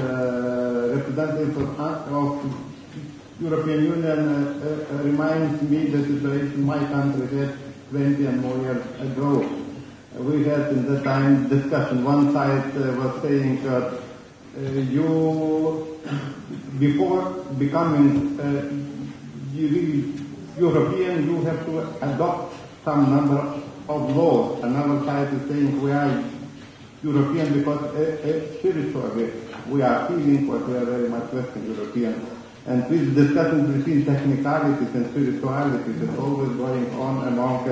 representative of European Union reminds me the situation my country had 20 and more years ago. We had in that time discussion. One side was saying that you, before becoming European, you have to adopt some number of laws. Another side is saying we are European because spiritually we are feeling what we are very much Western European. And this discussion between technicalities and spiritualities is always going on among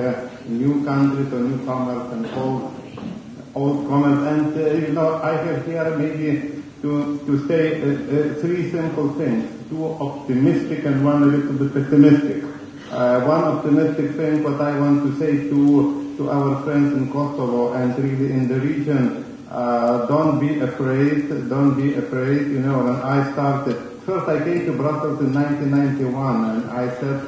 new countries or newcomers and old comers. And I have here maybe to say three simple things, two optimistic and one a little bit pessimistic. One optimistic thing, what I want to say to our friends in Kosovo and really in the region, don't be afraid, when I started. First I came to Brussels in 1991 and I said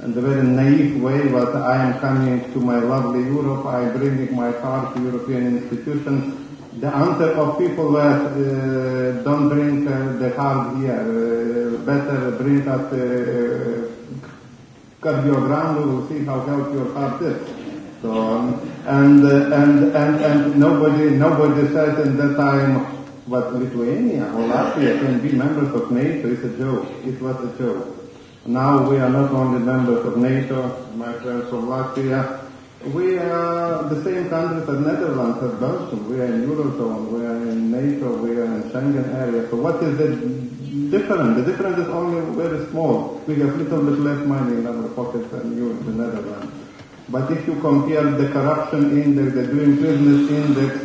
in a very naive way that I am coming to my lovely Europe, I am bringing my heart to European institutions. The answer of people was, don't bring the heart here, better bring us cardiogram, we will see how healthy your heart is. So, and nobody said in that time, but Lithuania or Latvia can be members of NATO. It's a joke. It was a joke. Now we are not only members of NATO, my friends from Latvia, we are the same countries as Netherlands, as Belgium. We are in Eurozone, we are in NATO, we are in Schengen area. So what is the difference? The difference is only very small. We have little bit less money in our pockets than you in the Netherlands. But if you compare the corruption index, the doing business index,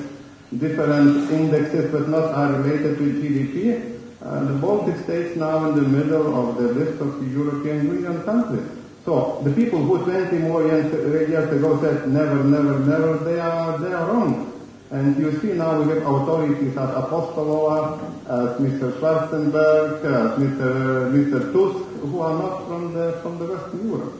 different indexes but not are related to GDP, the Baltic states now in the middle of the list of the European Union countries. So the people who 20 more years ago said never, never, never, they are wrong. And you see now we have authorities as Apostolova, as Mr. Schwarzenberg, as Mr. Tusk, who are not from the Western Europe.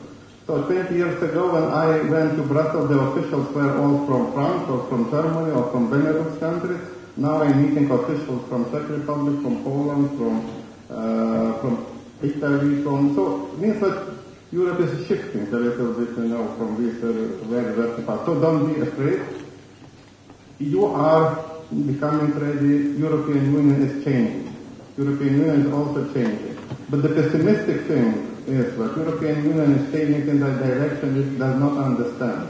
So 20 years ago when I went to Brussels, the officials were all from France or from Germany or from Benelux countries. Now I'm meeting officials from Czech Republic, from Poland, from Italy, so it means that Europe is shifting a little bit, from this very vertical. So don't be afraid. You are becoming ready. European Union is changing. European Union is also changing. But the pessimistic thing is that European Union is changing in that direction it does not understand.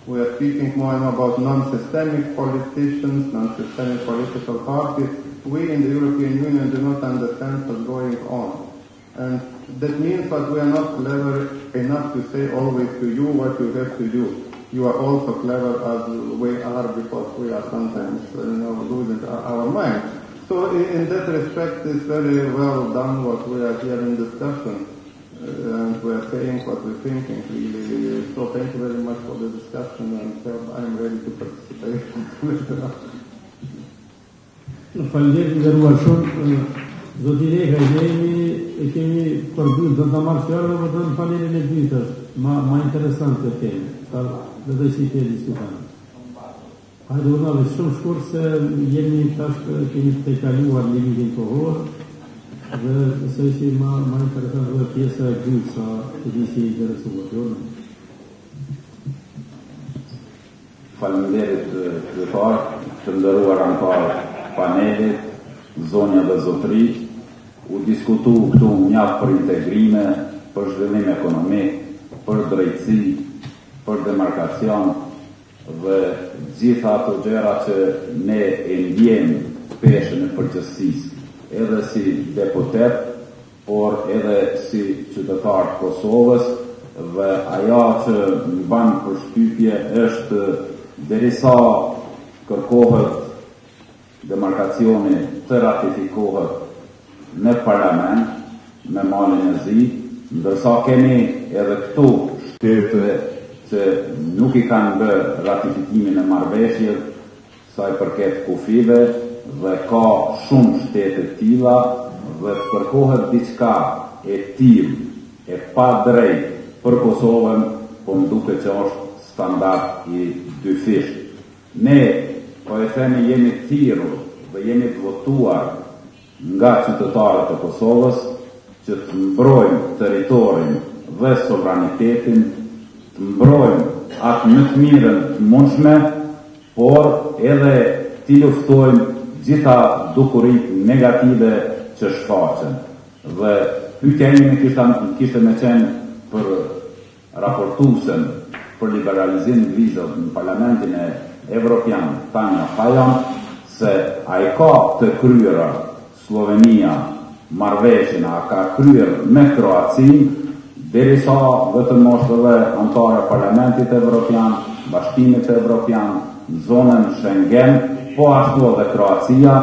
We are speaking more and more about non-systemic politicians, non-systemic political parties. We in the European Union do not understand what's going on. And that means that we are not clever enough to say always to you what you have to do. You are also clever as we are because we are sometimes losing our mind. So in that respect, it's very well done what we are here in discussion. And we are saying what we're thinking, really. So thank you very much for the discussion, and I'm ready to participate. Faleminderit nderuar shumë. Zoti Leka, e kemi përbyll, do të marrë fjalën apo do në panelin e dytë? Ma interesante kemi. Dhe dhe që i të diskutanë. Hajde urnave shumë shkurt se jemi tash kemi të kaluar limitin kohor dhe se që ma interesant dhe pjesa e dytë sa të di që i interesuar. Faleminderit kryetar, të nderuar anëtar panelit, zonja dhe zotëri, u diskutu këtu mjaft për integrime, për zhvillim ekonomik, për drejtësi, për demarkacion dhe gjitha ato gjëra që ne e ndjejmë peshën e përgjithësisë, edhe si deputet, por edhe si qytetar të Kosovës, dhe ajo që më ban përshtypje është derisa kërkohet demarkacioni të ratifikohet në parlament me malin e zi, ndërsa kemi edhe këtu shtete që nuk i kanë bërë ratifikimin e marrëveshjes sa i përket kufive dhe ka shumë shtete tilla dhe kërkohet diçka e tillë e pa drejt për Kosovën, po më duket që është standard i dyfish. Ne, po e themi, jemi thirrur dhe jemi të votuar nga qytetarët e Kosovës që të mbrojmë territorin dhe sovranitetin, të mbrojmë atë më të mirën të mundshme, por edhe t'i luftojmë gjitha dukurit negative që shfaqen. Dhe pyetja ime kishte me qenë për raportuesen për liberalizim vizave në Parlamentin e Evropian, Tanja Fajon, se a i ka të kryera Slovenia marrëveshjen, a ka kryer me Kroacin, derisa vetëm është edhe antare Parlamentit Evropian, Bashkimit Evropian, në zonën Schengen, po ashtu edhe Kroacia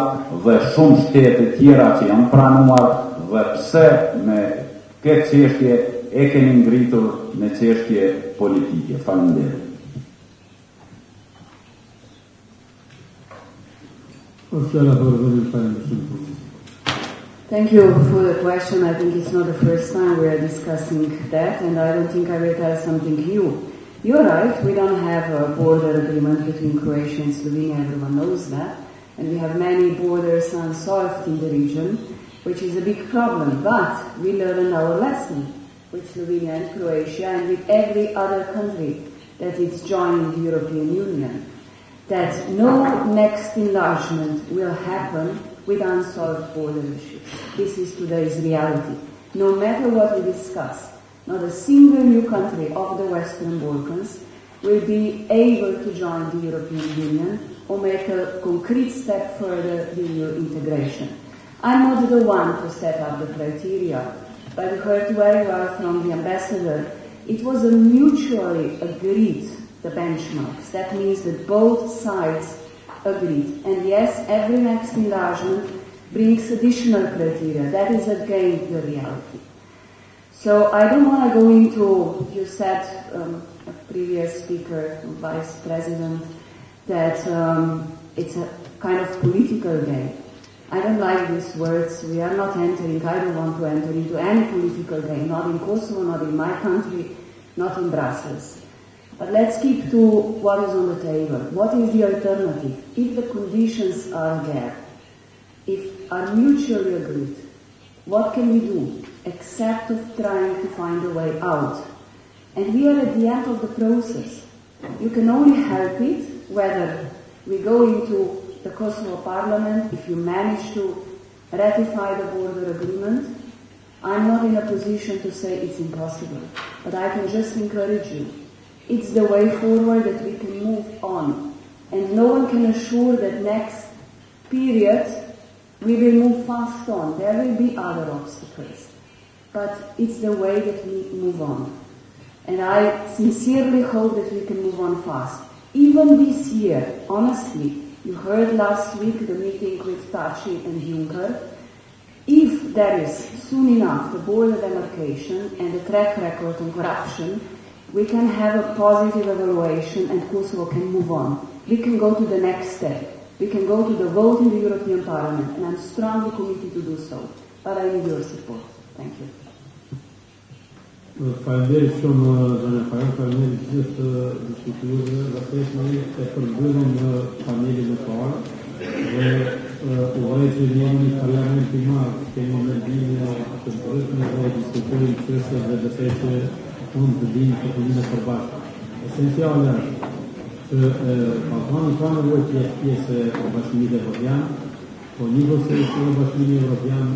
dhe shumë shtete tjera që janë pranuar, dhe pse me këtë çështje e keni ngritur në çështje politike. Faleminderit. Thank you for the question. I think it's not the first time we are discussing that, and I don't think I will tell something new. You're right, we don't have a border agreement between Croatia and Slovenia, everyone knows that, and we have many borders unsolved in the region, which is a big problem, but we learned our lesson with Slovenia and Croatia and with every other country that is joining the European Union, that no next enlargement will happen with unsolved border issues. This is today's reality. No matter what we discuss, not a single new country of the Western Balkans will be able to join the European Union or make a concrete step further in EU integration. I'm not the one to set up the criteria, but you heard very well from the ambassador. It was a mutually agreed, the benchmarks. That means that both sides agreed. And yes, every next enlargement brings additional criteria. That is again the reality. So I don't want to go into, you said, a previous speaker, Vice President, that it's a kind of political game. I don't like these words. We are not entering, I don't want to enter into any political game, not in Kosovo, not in my country. not in Brussels. But let's keep to what is on the table. What is the alternative? If the conditions are there, if are mutually agreed, what can we do except of trying to find a way out? And we are at the end of the process. You can only help it whether we go into the Kosovo Parliament, if you manage to ratify the border agreement. I'm not in a position to say it's impossible, but I can just encourage you. It's the way forward that we can move on. And no one can assure that next period we will move fast on. There will be other obstacles. But it's the way that we move on. And I sincerely hope that we can move on fast. Even this year, honestly, you heard last week the meeting with Taci and Juncker. If there is soon enough the border demarcation and the track record on corruption, we can have a positive evaluation and Kosovo can move on. We can go to the next step. We can go to the vote in the European Parliament, and I'm strongly committed to do so. But I need your support. Thank you. Faleminderit shumë zona Fajon, faleminderit gjithë diskutuesve, vërtet ne e përbëllëm në panelin e parë dhe uroj që jemi një parlament i madh, kemi mendime të ndryshme dhe diskutojmë çështje dhe besoj që mund të dinë të punojmë përbashkë. Esenciale është që Ballkani ka nevojë të jetë pjesë e Bashkimit Evropian, po njëkohësisht Bashkimi Evropian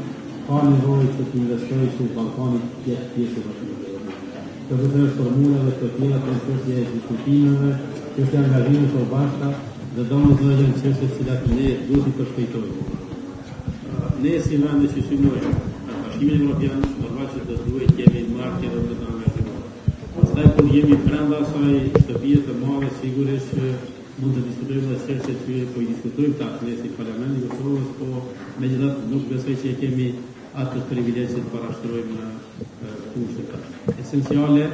ka nevojë që të investojë që Ballkani të jetë pjesë e Bashkimit. Të vëtërë formula dhe të tjera të çështje e diskutimeve, çështje angazhimit të bashka dhe domosdoshmë çështje të cilat ne duhet të përshpejtojmë. Ne si vend që synojmë Bashkimin Evropian, përveç të duhet të kemi marrë edhe të angazhime. Pastaj kur jemi brenda asaj shtëpie të madhe, sigurisht që mund të diskutojmë edhe çështje që po i diskutojmë tash ne si Parlamenti i Kosovës, po megjithatë nuk besoj që kemi atë privilegj të parashtrojmë kushtet tash. Esenciale,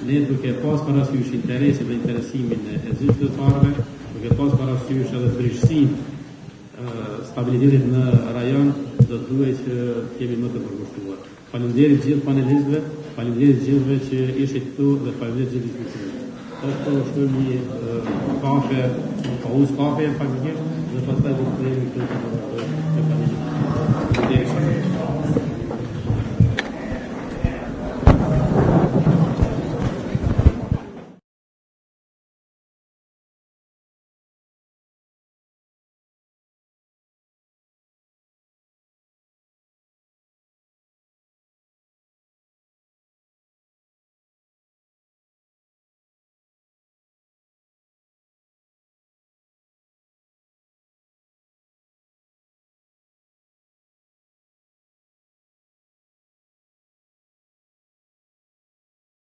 ne duke pas parasysh interesin dhe interesimin e zyrtarëve, duke pas parasysh edhe vështirësinë stabilitetit në rajon, do duhet që jemi më të përkushtuar. Faleminderit gjithë panelistëve, faleminderit gjithëve që ishit këtu dhe faleminderit gjithë diskutuesve. Tash po shkojmë një kafe, pauzë kafe faktikisht, dhe pastaj do të kemi këtë të panelistëve.